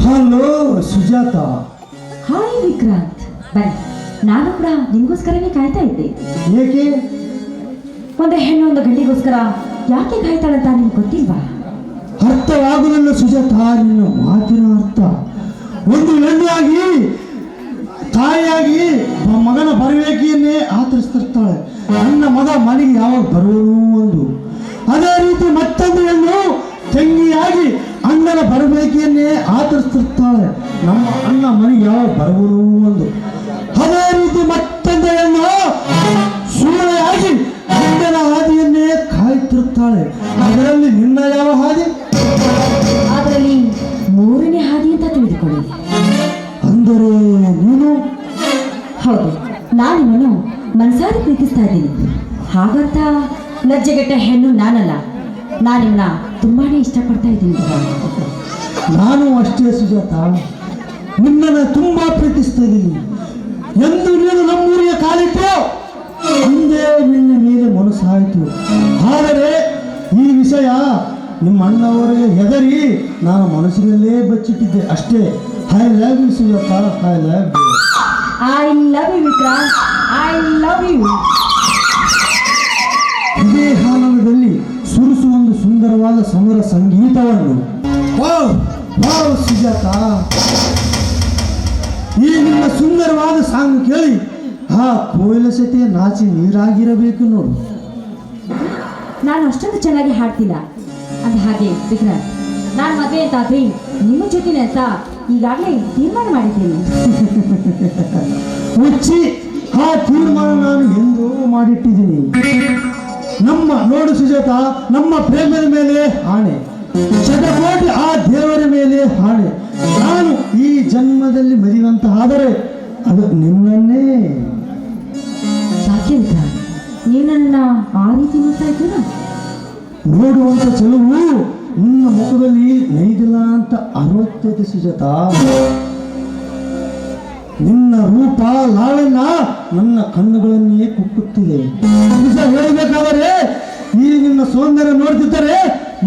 ಹಲೋ ಸುಜಾತ. ಹಾಯ್ ವಿಕ್ರಾಂತ್, ಬನ್ನಿ. ನಾನು ಕೂಡ ನಿಮಗೋಸ್ಕರನೇ ಕಾಯ್ತಾ ಇದ್ದೆ. ಏಕೆ? ಒಂದು ಹೆಣ್ಣು ಒಂದು ಗಂಡಿಗೋಸ್ಕರ ಯಾಕೆ ಕಾಯ್ತಾಳಂತ ನಿಮ್ಗೆ ಗೊತ್ತಿಲ್ವಾ? ಅರ್ಥವಾಗುವುದಿಲ್ಲ ಸುಜಾತ ನಿನ್ನ ಮಾತಿನ ಅರ್ಥ. ಒಂದು ಹೆಣ್ಣಾಗಿ ತಾಯಿಯಾಗಿ ಮಗನ ಬರಬೇಕೆಯನ್ನೇ ಆತರಿಸ್ತಿರ್ತಾಳೆ. ನನ್ನ ಮಗ ಮನೆಗೆ ಯಾವಾಗ ಬರುವನು ಒಂದು. ಅದೇ ರೀತಿ ಮತ್ತೊಂದು ಹೆಣ್ಣು ತಂಗಿಯಾಗಿ ಅಣ್ಣನ ಬರಬೇಕೆಯನ್ನೇ ಆತರಿಸ್ತಿರ್ತಾಳೆ. ನಮ್ಮ ಅಣ್ಣ ಮನೆಗೆ ಯಾವಾಗ ಬರುವನು ಒಂದು. ಅದೇ ರೀತಿ ಮತ್ತೊಂದು ಹೆಣ್ಣು ಸೂಳೆಯಾಗಿ ಗಂಡನ ಹಾದಿಯನ್ನೇ ಕಾಯ್ತಿರ್ತಾಳೆ. ಅದರಲ್ಲಿ ನಿನ್ನ ಯಾವ ಹಾದಿ? ಅದರಲ್ಲಿ ಮೂರನೇ ಹಾದಿ ಅಂತ ತಿಳಿದುಕೊಳ್ಳಿ. ಅಂದರೆ ನೀನು? ಹೌದು, ನಾನು ನಿಮ್ಮನ್ನು ಮನಸಾರಿ ಪ್ರೀತಿಸ್ತಾ ಇದ್ದೀನಿ. ಹಾಗಂತ ಲಜ್ಜೆಗೆಟ್ಟ ಹೆಣ್ಣು ನಾನಲ್ಲ. ನಾನು ನಿಮ್ಮನ್ನ ತುಂಬಾನೇ ಇಷ್ಟಪಡ್ತಾ ಇದ್ದೀನಿ. ನಾನು ಅಷ್ಟೇ ಸುಜಾತ, ನಿನ್ನನ್ನು ತುಂಬಾ ಪ್ರೀತಿಸ್ತಾ ಇದ್ದೀನಿ. ಎಂದು ನೀನು ನಮ್ಮೂರಿಗೆ ಕಾಲಿಟ್ಟು ಅಂದೇ ನಿನ್ನ ಮೇಲೆ ಮನಸ್ಸಾಯಿತು. ಆದರೆ ಈ ವಿಷಯ ನಿಮ್ಮ ಅಣ್ಣವರಿಗೆ ಹೆದರಿ ನಾನು ಮನಸ್ಸಿನಲ್ಲೇ ಬಚ್ಚಿಟ್ಟಿದ್ದೆ ಅಷ್ಟೇ. I love you Sujatha, I love you. I love you Vikrant, I love you. ಇದೇ ಆನಂದದಲ್ಲಿ ಸುರಿಸು ಒಂದು ಸುಂದರವಾದ ಸಮರ ಸಂಗೀತವನ್ನು. ವಾವ್ ವಾವ್ ಸುಜಾತ, ಈ ನಿನ್ನ ಸುಂದರವಾದ ಸಾಂಗ್ ಕೇಳಿ ಆ ಕೋಯಿಲ ಸತಿ ನಾಚಿ ನೀರಾಗಿರಬೇಕು ನೋಡು. ನಾನು ಅಷ್ಟೊಂದು ಚೆನ್ನಾಗಿ ಹಾಡ್ತಿಲ್ಲ. ಅಂದ ಹಾಗೆ ವಿಕ್ರಾಂತ್, ನಾನು ಮದುವೆ ಅಂತಾದ್ರಿ ನಿಮ್ಮ ಜೊತೆನೆ ಅಂತ ಈಗಾಗಲೇ ತೀರ್ಮಾನ ಮಾಡಿದ್ದೀನಿ. ಹುಚ್ಚಿ, ಆ ತೀರ್ಮಾನ ನಾನು ಎಂದೂ ಮಾಡಿಟ್ಟಿದ್ದೀನಿ. ನಮ್ಮ ನೋಡು ಸುಜಾತ, ನಮ್ಮ ಪ್ರೇಮದ ಮೇಲೆ ಆಣೆ, ಶತಕೋಟಿ ಆ ದೇವರ ಮೇಲೆ ಆಣೆ. ನಾನು ಈ ಜನ್ಮದಲ್ಲಿ ಮದುವಂತ ಆದರೆ ಅದು ನಿನ್ನನ್ನೇ. ಯಾಕೆ ವಿಕ್ರಾಂತ್, ನೀವು ನನ್ನ ಆ ರೀತಿ ನೋಡ್ತಾ ಇದ್ದೀರಾ? ನೋಡುವಂತ ಚೆಲುವು ನಿನ್ನ ಮುಖದಲ್ಲಿ ನೈದಿಲ್ಲ ಅಂತ ಅರವತ್ತೈದು ಸುಜಾತ. ನಿನ್ನ ರೂಪ ಲಾವಣ್ಯ ನನ್ನ ಕಣ್ಣುಗಳನ್ನೇ ಕುಕ್ಕುತ್ತಿದೆ. ನಿಜ ಹೇಳಬೇಕಾದರೆ ಈ ನಿನ್ನ ಸೌಂದರ್ಯ ನೋಡ್ತಿದ್ದರೆ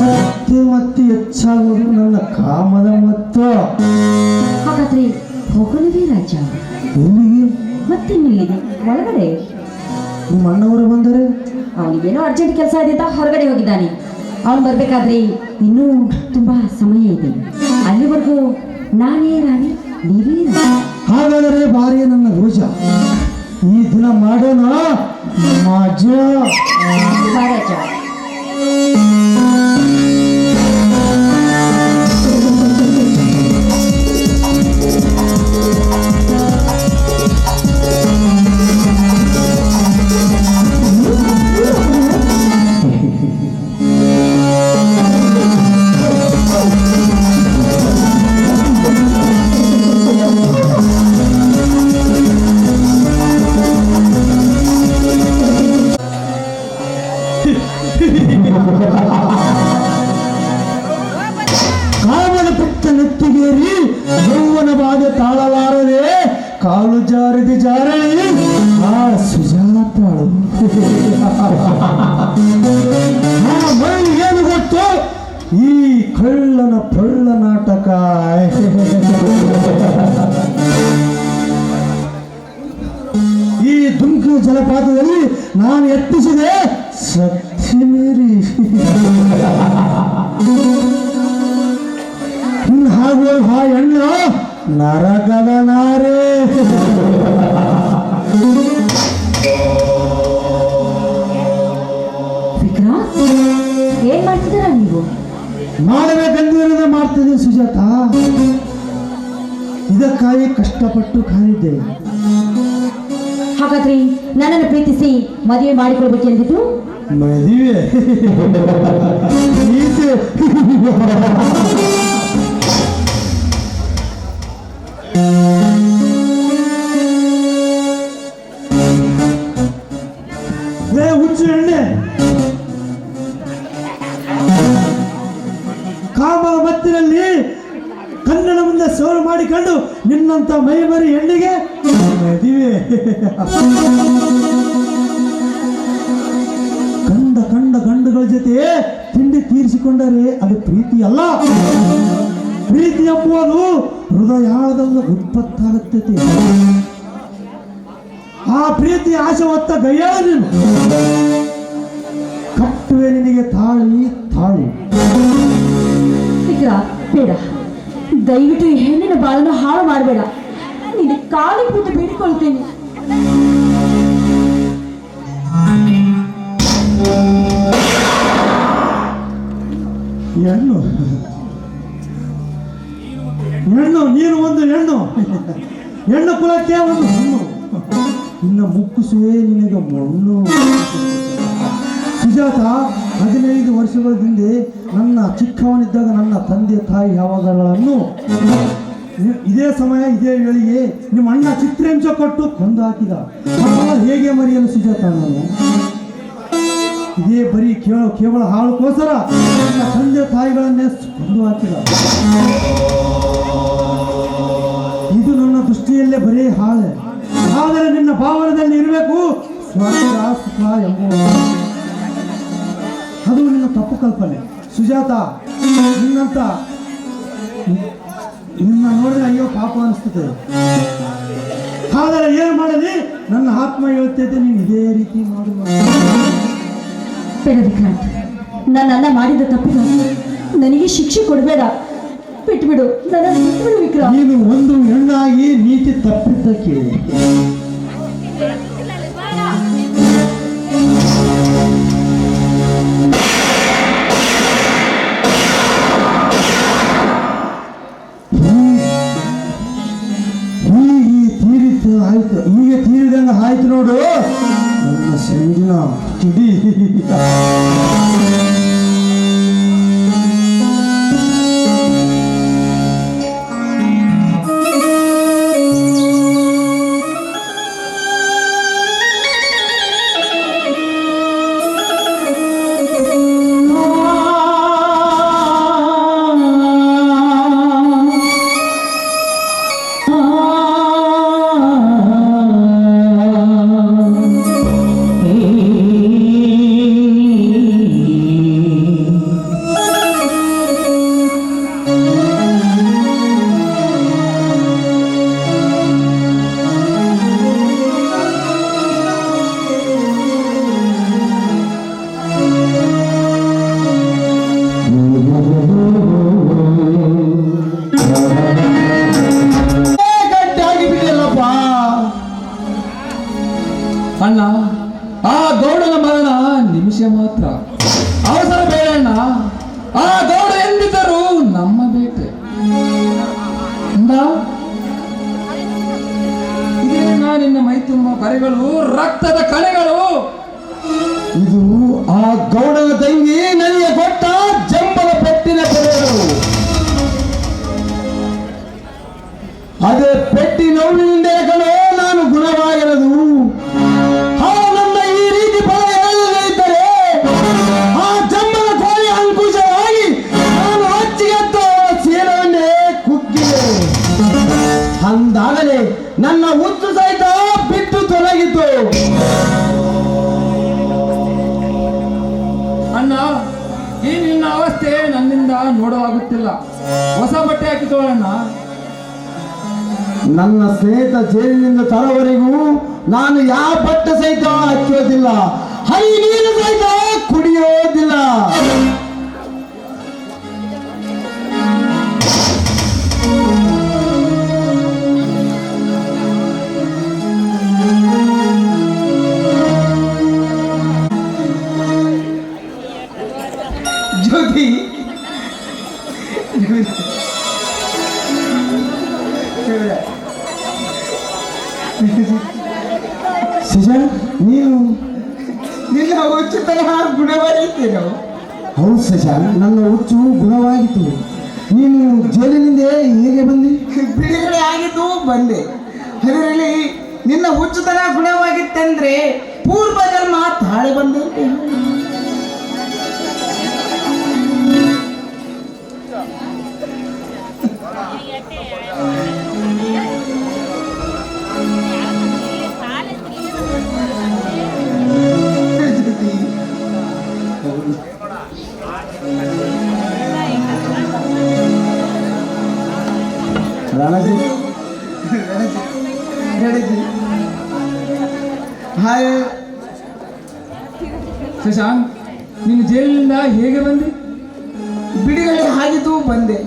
ಮತ್ತೆ ಮತ್ತೆ ಹೆಚ್ಚಾಗುವುದು ನನ್ನ ಕಾಮದ ಮತ್ತು. ಹಾಗಾದ್ರೆ ಹೋಗಲವೇ ರಾಜ? ಎಲ್ಲಿಗೆ? ಮತ್ತಿನ್ನೆಲ್ಲಿದೆ? ಒಳಗಡೆ. ನಿಮ್ಮ ಅಣ್ಣವರು ಬಂದರೆ? ಅವನಿಗೇನೋ ಅರ್ಜೆಂಟ್ ಕೆಲಸ ಇದೆ ಅಂತ ಹೊರಗಡೆ ಹೋಗಿದ್ದಾನೆ. ಅವನು ಬರ್ಬೇಕಾದ್ರೆ ಇನ್ನೂ ತುಂಬಾ ಸಮಯ ಇದೆ. ಅಲ್ಲಿವರೆಗೂ ನಾನೇ ರಾಣಿ, ನೀವೇ ರಾಣಿ. ಹಾಗಾದರೆ ಬಾರಿ ನನ್ನ ರೋಜ, ಈ ದಿನ ಮಾಡೋಣ ಮಜಾ. ಮಹಾರಾಜ, ಕಾಮನ ಪುಟ್ಟ ನೆತ್ತಿಗೇರಿ ಯೌವನ ಬಾಧೆ ತಾಳಲಾರದೆ ಕಾಲು ಜಾರದಿ ಜಾರಳಿ ಆ ಸುಜಾತಾಳು. ಆ ಮೈಗೇನು ಗೊತ್ತು ಈ ಕಳ್ಳನ ಪಳ್ಳ ನಾಟಕ. ಈ ದುಂಕು ಜಲಪಾತದಲ್ಲಿ ನಾನು ಎತ್ತಿಸಿದೆ ಶಕ್ತಿ ಮೀರಿ. ಹಾಗೂ ಆ ಹೆಣ್ಣು ನರಕದ ನಾರೇ. ವಿಕ್ರಾಂತ್, ಏನ್ ಮಾಡ್ತಿದ್ದೀರಾ ನೀವು? ಮಾಡಬೇಕಂದಿರೋದೇ ಮಾಡ್ತಿದ್ದೀನಿ ಸುಜಾತ. ಇದಕ್ಕಾಗಿ ಕಷ್ಟಪಟ್ಟು ಕಾದಿದ್ದೆ. ಹಾಗಾದ್ರೆ ನನ್ನನ್ನು ಪ್ರೀತಿಸಿ ಮದುವೆ ಮಾಡಿಕೊಳ್ಬೇಕೆಂದಿದ್ದು ಮದುವೆ ಹುಚ್ಚು ಎಣ್ಣೆ ಕಾಮದ ಮತ್ತಿನಲ್ಲಿ ಕನ್ನಡ ಮುಂದೆ ಸೋಲು ಮಾಡಿಕೊಂಡು ನಿನ್ನಂತ ಮೈಮರಿ ಹೆಣ್ಣಿಗೆ ಮದುವೆ. ಕಂಡ ಗಂಡುಗಳ ಜೊತೆ ತಿಂಡಿ ತೀರಿಸಿಕೊಂಡರೆ ಅದು ಪ್ರೀತಿ ಅಲ್ಲ. ಪ್ರೀತಿ ಎಂಬುದು ಹೃದಯಾಳದಿಂದ ಉತ್ಪತ್ತಾಗುತ್ತದೆ. ಆ ಪ್ರೀತಿ ಆಸೆ ಹೊತ್ತ ಗಯ್ಯಾಳ ನೀನು. ಕಟ್ಟುವೆ ನಿನಗೆ ತಾಳಿ ತಾಳಿ. ವಿಕ್ರ, ಬೇಡ, ದಯವಿಟ್ಟು ಈ ಹೆಣ್ಣಿನ ಬಾಳನ್ನು ಹಾಳು ಮಾಡಬೇಡ. ನಿನ್ನ ಕಾಲಿಗೆ ಬಿದ್ದು ಬೇಡಿಕೊಳ್ತೇನೆ. ಹೆಣ್ಣು ಹೆಣ್ಣು ನೀನು ಒಂದು ಹೆಣ್ಣು. ಹೆಣ್ಣು ಕುಲಕ್ಕೆ ಒಂದು ಹೆಣ್ಣು. ಇನ್ನು ಮುಕ್ಕುಸುವೆ ನಿನಗೆ ಮಣ್ಣು. ಸುಜಾತ, 15 ವರ್ಷಗಳ ಹಿಂದೆ ನನ್ನ ಚಿಕ್ಕವನಿದ್ದಾಗ ನನ್ನ ತಂದೆ ತಾಯಿ ಯಾವಾಗಗಳನ್ನು ಇದೇ ಸಮಯ ಇದೇ ವೇಳೆಗೆ ನಿಮ್ಮ ಅಣ್ಣ ಚಿತ್ರಾಂಶ ಕೊಟ್ಟು ಕೊಂದು ಹಾಕಿದ. ಹೇಗೆ ಮರೆಯಲು ಸುಜಾತ ನಾನು? ಇದೇ ಬರೀ ಕೇವಲ ಹಾಳುಕೋಸ್ಕರ ನನ್ನ ತಂದೆ ತಾಯಿಗಳನ್ನೇ ಕೊಂದು ಹಾಕಿದ. ಇದು ನನ್ನ ದೃಷ್ಟಿಯಲ್ಲೇ ಬರೀ ಹಾಳೆ. ಆದರೆ ನಿನ್ನ ಭಾವನದಲ್ಲಿ ಇರಬೇಕು ಸ್ವರ್ಗ ಸುಖ ಎಂಬುವ. ಅದು ನಿನ್ನ ತಪ್ಪು ಕಲ್ಪನೆ ಸುಜಾತ. ನಿನ್ನ ನೋಡಿದ್ರೆ ಅಯ್ಯೋ ಪಾಪ ಅನಿಸ್ತದೆ. ಆದರೆ ಏನು ಮಾಡಲಿ, ನನ್ನ ಆತ್ಮ ಹೇಳ್ತೈತೆ ನೀನು ಇದೇ ರೀತಿ ಮಾಡು. ಬೇಡ ವಿಕ್ರಾಂತ್, ನನ್ನ ಅಣ್ಣ ಮಾಡಿದ ತಪ್ಪಿಗೆ ನನಗೆ ಶಿಕ್ಷೆ ಕೊಡಬೇಡ. ಬಿಟ್ಬಿಡು, ನನ್ನ ಬಿಟ್ಬಿಡು ವಿಕ್ರಾಂತ್. ನೀನು ಒಂದು ಹೆಣ್ಣಾಗಿ ನೀತಿ ತಪ್ಪಿದ್ದಕ್ಕೆ ಹೀಗೆ ತೀರಿದಂಗ ಆಯ್ತು ನೋಡು ನನ್ನ ಸಿಂಗಿನ ಕಿಡಿ. ಅಣ್ಣ, ಆ ಗೌಡನ ಮರಣ ನಿಮಿಷ ಮಾತ್ರ. ಅವಸರ ಬೇಡಣ್ಣ. ಆ ಗೌಡ ಎಂದಿದ್ದರು ನಮ್ಮ ಬೇಟೆ. ಇದೇನ ನಿನ್ನ ಮೈ ತುಂಬ ಬರೆಗಳು, ರಕ್ತದ ಕಳೆಗಳು. ಇದು ಆ ಗೌಡನ ತಂಗಿ ನನಗೆ ಕೊಟ್ಟ ಜಂಬಲ ಪೆಟ್ಟಿನ ಬೆಲೆಗಳು. ಅದೇ ಪೆಟ್ಟಿ ನೋವಿನಿಂದ ಕಣೋ ನಾನು ಗುಣವಾಗಿರದು. ನನ್ನ ಈ ರೀತಿ ಫಲ ಹೇಳಲಿದ್ದರೆ ಆ ಜಂಬಲ ಕೋಳಿ ಅಂಕುಶವಾಗಿ ನಾನು ಹಚ್ಚಿಗೆದ್ದು ಸೇರವನ್ನೇ ಕುಕ್ಕಿದೆ. ಅಂದಾಗಲೇ ನನ್ನ ಹುಟ್ಟು ಸಹಿತ ಬಿಟ್ಟು ತೊಲಗಿತು. ಅಣ್ಣ, ಈ ನಿನ್ನ ಅವಸ್ಥೆ ನನ್ನಿಂದ ನೋಡಲಾಗುತ್ತಿಲ್ಲ. ಹೊಸ ಬಟ್ಟೆ ಹಾಕಿಕೊಳ್ಳೋಣ. ನನ್ನ ಸ್ನೇಹಿತ ಜೈಲಿನಿಂದ ತರವರೆಗೂ ನಾನು ಯಾವ ಬಟ್ಟೆ ಸಹಿತ ಹಾಕಿರೋದಿಲ್ಲ, ಹೈ ನೀರು ಸಹಿತ ಕುಡಿಯೋದಿಲ್ಲ. ಜ್ಯೋತಿ ನಿನ್ನ ಹುಚ್ಚುತನ ಗುಣವಾಗಿತ್ತೇನು? ಹೌದು ಶಶಾಂಕ್, ನನ್ನ ಹುಚ್ಚು ಗುಣವಾಗಿತ್ತು. ನೀನು ಜೈಲಿನಿಂದ ಹೇಗೆ ಬಂದಿ? ಬಿಡುಗಡೆ ಆಗಿದ್ದು ಬಂದೆ. ಅದರಲ್ಲಿ ನಿನ್ನ ಹುಚ್ಚುತನ ಗುಣವಾಗಿತ್ತಂದ್ರೆ ಪೂರ್ವ ಜನ್ಮ ತಾಳೆ ಬಂದೆ. ರಾಣಾಜಿ, ಹಾಯ್ ಶಶಾಂಕ್, ನೀನು ಜೈಲಿನಿಂದ ಹೇಗೆ ಬಂದಿ? ಬಿಡುಗಡೆ ಆಗಿದ್ದು ಬಂದೆ.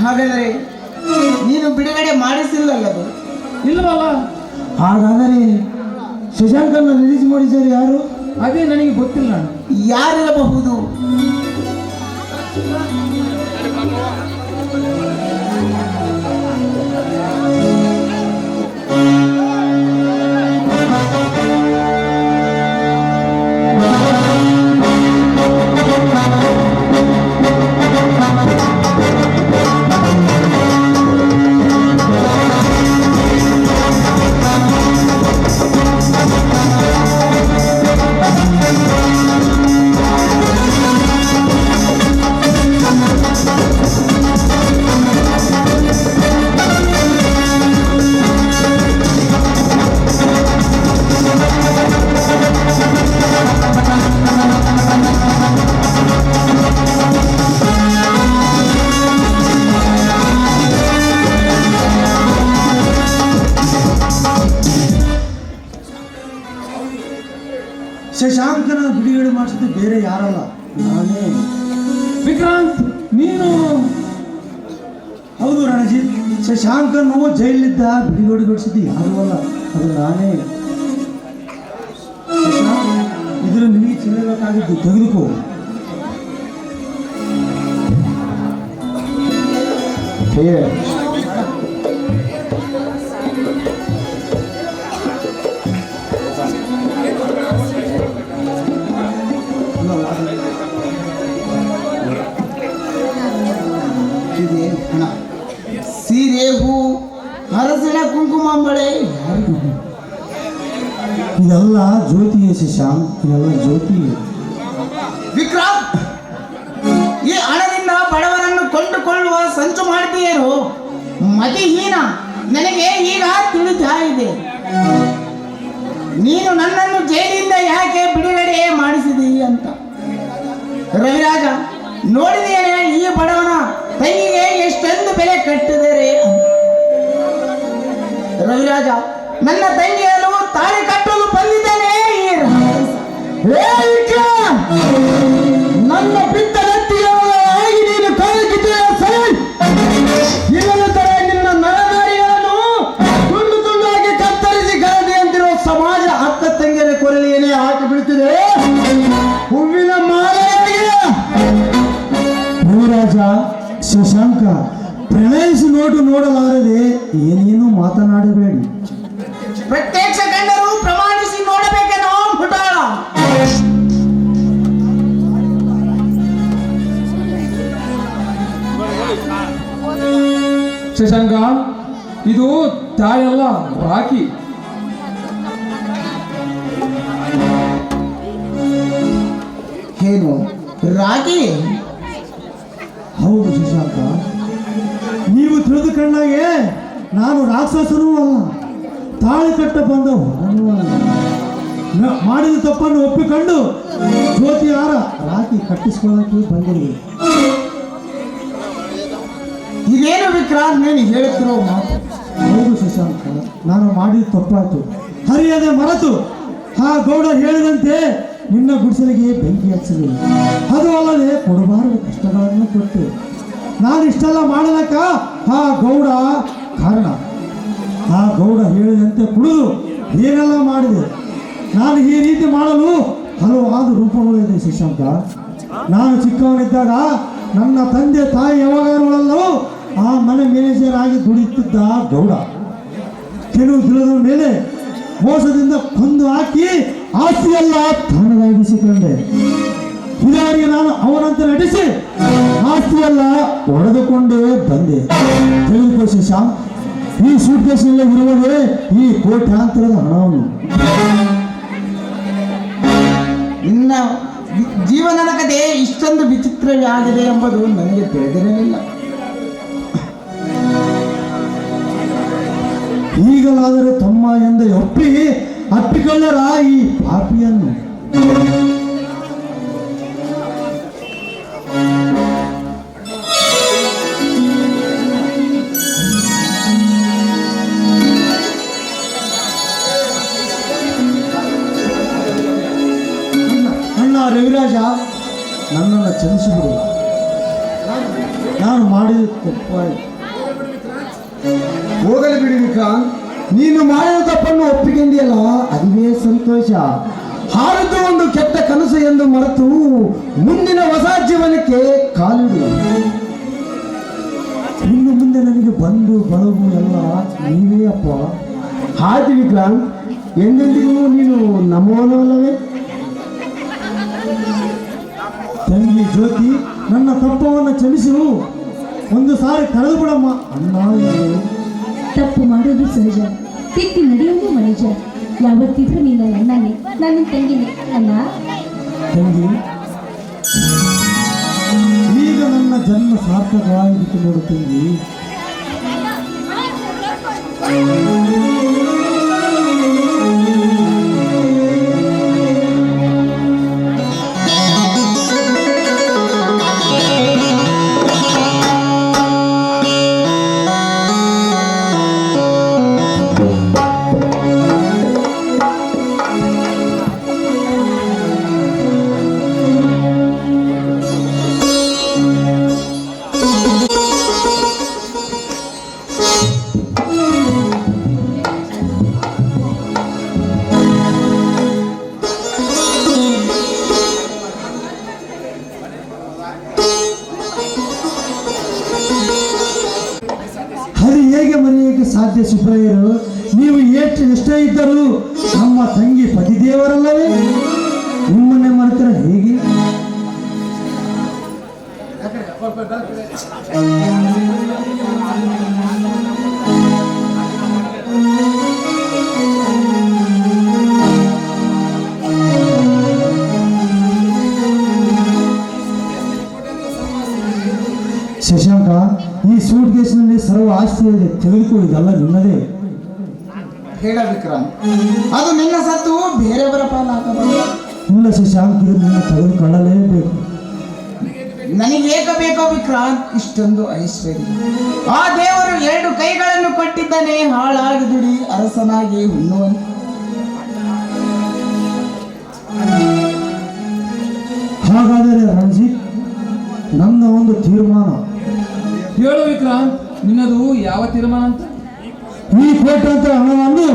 ಹಾಗಾದರೆ ನೀನು ಬಿಡುಗಡೆ ಮಾಡಿಸಿಲ್ಲಲ್ಲದು? ಇಲ್ಲವಲ್ಲ. ಹಾಗಾದರೆ ಶಶಾಂಕನ್ನು ರಿಲೀಸ್ ಮಾಡಿದ್ದಾರೆ ಯಾರು? ಅದೇ ನನಗೆ ಗೊತ್ತಿಲ್ಲ. ಯಾರಿರಬಹುದು? ಶಶಾಂಕನ ಬಿಡುಗಡೆ ಮಾಡಿಸಿದ್ದು ಬೇರೆ ಯಾರಲ್ಲ, ನಾನೇ. ವಿಕ್ರಾಂತ್, ನೀನು? ಹೌದು ರಣಜಿತ್, ಶಶಾಂಕನು ಜೈಲಿದ್ದ ಬಿಡುಗಡೆಗೊಳಿಸಿದ್ದು ಯಾರು ಅಲ್ಲ, ಅದು ನಾನೇ. ಶಶಾಂಕ್, ಇದ್ರ ನಿಮಗೆ ಚೆಲ್ಲಬೇಕಾಗಿದ್ದು ತೆಗೆದುಕೋ. ಸೀರೆ, ಹೂ, ಅರಸಿನ ಕುಂಕುಮ, ಬಳೆ ಇದೆಲ್ಲ ಜ್ಯೋತಿಗೆ ಶಶಾಂಕ್, ಇದೆಲ್ಲ ಜ್ಯೋತಿಗೆ. ವಿಕ್ರಾಂತ್, ಈ ಹಣದಿಂದ ಬಡವರನ್ನು ಕೊಂಡುಕೊಳ್ಳುವ ಸಂಚು ಮಾಡ್ತೀಯೇನು? ಮತಿಹೀನ. ನನಗೆ ಈಗ ತಿಳಿತಾ ಇದೆ ನೀನು ನನ್ನನ್ನು ಜೈಲಿಂದ ಯಾಕೆ ಬಿಡುಗಡೆ ಮಾಡಿಸಿದಿ ಅಂತ. ರವಿರಾಜ, ನೋಡಿದೇನೆ ಈ ಬಡವನ ತಂಗಿಗೆ ಎಷ್ಟೆಂದು ಬೆಲೆ ಕಟ್ಟಿದರೆ ಅಂತ. ರವಿರಾಜ, ನನ್ನ ತಂಗಿಯಲು ತಾಳಿ ಕಟ್ಟಲು ಬಂದಿದ್ದೇನೆ ಈ ನನ್ನ ಬಿದ್ದ ನೆತ್ತಿಯಾಗಿ ನೀನು ಕಾಲಿಟ್ಟಿದ್ದೀಯ ಸರಿ. ಇನ್ನೊಂದು ತರ ನಿನ್ನ ನರನಾರಿಗಳನ್ನು ತುಂಡು ತುಂಡಾಗಿ ಕತ್ತರಿಸಿ ಗರಡಿ ಅಂತಿರುವ ಸಮಾಜ ಅಕ್ಕ ತಂಗಿಯರ ಕೊರಳಿಯನ್ನೇ ಹಾಕಿ ಬಿಡುತ್ತಿದೆ ಹೂವಿನ ಮಾಲೆಯಾಗಿ. ಭೂರಾಜ, ಶಶಾಂಕ, ಪ್ರಣಯಿಸಿ ನೋಡಲಾರದೆ ಏನೇನು ಮಾತನಾಡಬೇಡಿ. ಪ್ರತ್ಯಕ್ಷ ಕಂಡರೂ ಪ್ರಮಾಣಿಸಿ ನೋಡಬೇಕೆನೋ ಹುಟಾಳ. ಶಶಾಂಕ, ಇದು ತಾಯಲ್ಲ, ರಾಖಿ. ಏನು ರಾಗಿ? ಹೌದು ಶಶಾಂಕ, ನೀವು ತಿಳಿದುಕೊಂಡಾಗೆ ನಾನು ರಾಕ್ಷಸನೂ ಅಲ್ಲ, ತಾಳಿ ಕಟ್ಟ ಬಂದ ಹೊರನೂ ಅಲ್ಲ. ಮಾಡಿದ ತಪ್ಪನ್ನು ಒಪ್ಪಿಕೊಂಡು ಜ್ಯೋತಿ ಹಾರ ರಾಖಿ ಕಟ್ಟಿಸ್ಕೊಳ್ಳೋಕೆ ಬಂದಿರಿ. ಇದೇನು ವಿಕ್ರಾಂತ್ ನೀನು ಹೇಳುತ್ತಿರೋ ಮಾತು? ಹೌದು ಶಶಾಂಕ, ನಾನು ಮಾಡಿದ ತಪ್ಪಾಯ್ತು. ಹರಿಯದೆ ಮರೆತು ಆ ಗೌಡ ಹೇಳಿದಂತೆ ನಿನ್ನ ಗುಡಿಸಲಿಗೆ ಬೆಂಕಿ ಹಚ್ಚಲಿಲ್ಲ. ಅದು ಅಲ್ಲದೆ ಕೊಡಬಾರದು ಕಷ್ಟಗಳನ್ನು ಕೊಟ್ಟು ನಾನು ಇಷ್ಟೆಲ್ಲ ಮಾಡಲಕ್ಕ ಆ ಗೌಡ ಕಾರಣ. ಆ ಗೌಡ ಹೇಳಿದಂತೆ ಕುಡಿದು ಏನೆಲ್ಲ ಮಾಡಿದೆ. ನಾನು ಈ ರೀತಿ ಮಾಡಲು ಹಲವಾರು ರೂಪಗಳಿದೆ ಶಶಾಂಕ. ನಾನು ಚಿಕ್ಕವನಿದ್ದಾಗ ನನ್ನ ತಂದೆ ತಾಯಿ ಯಾವಾಗಲೂ ಆ ಮನೆ ಮ್ಯಾನೇಜರ್ ಆಗಿ ದುಡಿಯುತ್ತಿದ್ದ ಗೌಡ. ಕೆಲವು ದಿನದ ಮೇಲೆ ಮೋಸದಿಂದ ಕೊಂದು ಹಾಕಿ ಆಸ್ತಿಯೆಲ್ಲ ತನ್ನದಾಗಿಸಿಕೊಂಡೆ. ಇದಾಗಿ ನಾನು ಅವನಂತೆ ನಟಿಸಿ ಆಸ್ತಿಯೆಲ್ಲ ಒಡೆದುಕೊಂಡು ಬಂದೆ. ತಿಳಿದುಕೋ ಶಶಾಂಕ್, ಈ ಸೂಟ್ ಕೇಸಿನಲ್ಲಿ ಇರುವುದೇ ಈ ಕೋಟ್ಯಾಂತರದ ಹಣವನ್ನು. ನಿನ್ನ ಜೀವನದ ಕಥೆ ಇಷ್ಟೊಂದು ವಿಚಿತ್ರವಾಗಿದೆ ಎಂಬುದು ನನಗೆ ತಿಳಿದಿರಲಿಲ್ಲ. ಈಗಲಾದರೂ ತಮ್ಮ ಎಂದು ಅಪ್ಪಿಕೊಳ್ಳರ ಈ ಪಾಪಿಯನ್ನು. ಅಣ್ಣ ರವಿರಾಜ, ನನ್ನನ್ನು ಕ್ಷಮಿಸಿಬಿಡು. ನಾನು ಮಾಡಿದ ತಪ್ಪಾಯಿತು. ಹೋಗಲಿ ಬಿಡಿ ವಿಕ್ರಾಂತ್, ನೀನು ಮಾಡಿದ ತಪ್ಪನ್ನು ಒಪ್ಪಿಕೊಂಡಿಯಲ್ಲ, ಅದುವೇ ಸಂತೋಷ. ಹಾರದ್ದು ಒಂದು ಕೆಟ್ಟ ಕನಸು ಎಂದು ಮರೆತು ಮುಂದಿನ ಹೊಸ ಜೀವನಕ್ಕೆ ಕಾಲಿಡು. ಇನ್ನು ಮುಂದೆ ನನಗೆ ಬಂದು ಬಳಗು ಎಲ್ಲ ನೀವೇ ಅಪ್ಪ. ಆಯ್ತು ವಿಕ್ರಾಂತ್, ಎಂದೆಂದಿಗೂ ನೀನು ನಮ್ಮವನಲ್ಲವೇ? ತಂಗಿ ಜ್ಯೋತಿ, ನನ್ನ ತಪ್ಪವನ್ನು ಕ್ಷಮಿಸು. ಒಂದು ಸಾರಿ ಕಳೆದು ಬಿಡಮ್ಮ ಅಣ್ಣ. ತಪ್ಪು ಮಾಡೋದು ಸಹಜ, ತಿದ್ದಿ ನಡೆಯೋದು ಮನುಜ. ಯಾವತ್ತಿದ್ರೂ ನೀನು ಅಣ್ಣನೇ, ನನ್ನ ತಂಗಿನೇ ಅಣ್ಣ. ತಂಗಿ, ಈಗ ನನ್ನ ಜನ್ಮ ಸಾರ್ಥಕವಾಗಿತ್ತು ನೋಡು ತಂಗಿ. ಹರಿ ಹೇಗೆ ಮರೆಯಕ್ಕೆ ಸಾಧ್ಯ ಸುಬ್ರಯ್ಯರು? ನೀವು ಎಷ್ಟೇ ಇದ್ದರೂ ನಮ್ಮ ತಂಗಿ ಪತಿದೇವರಲ್ಲವೇ? ನಿಮ್ಮನ್ನೇ ಮರೆತರ ಹೇಗೆ? ಶಶಾಂಕ, ಈ ಸೂಟ್ ಕೇಸಿನಲ್ಲಿ ಸರ್ವ ಆಸ್ತಿ ಇದೆ, ತೆಗೆದುಕೊಳ್ಳಿದಲ್ಲ ನಿನ್ನದೇ. ಹೇಳ ವಿಕ್ರಮ್, ಅದು ನಿನ್ನ ಸತ್ತು ಬೇರೆಯವರ ಪಾಲಾಗಬಾರದು. ಇಲ್ಲ ಶಶಾಂಕ್, ಇದು ನಿನ್ನ ತೆಗೆದುಕೊಳ್ಳಲೇಬೇಕು. ನನಗೆ ಏಕ ಬೇಕೋ ವಿಕ್ರಾಂತ್ ಇಷ್ಟೊಂದು ಐಶ್ವರ್ಯ? ಆ ದೇವರು 2 ಕೈಗಳನ್ನು ಕೊಟ್ಟಿದ್ದಾನೆ, ಹಾಳಾಗಿ ದುಡಿ ಅರಸನಾಗಿ ಉಣ್ಣುವಂತ. ಹಾಗಾದರೆ ರಂಜಿತ್, ನನ್ನ ಒಂದು ತೀರ್ಮಾನ. ಹೇಳು ವಿಕ್ರಾಂತ್, ನಿನ್ನದು ಯಾವ ತೀರ್ಮಾನ ಅಂತ? ಈ ಕೋಟ್ಯಾಂತರ ಹಣವನ್ನು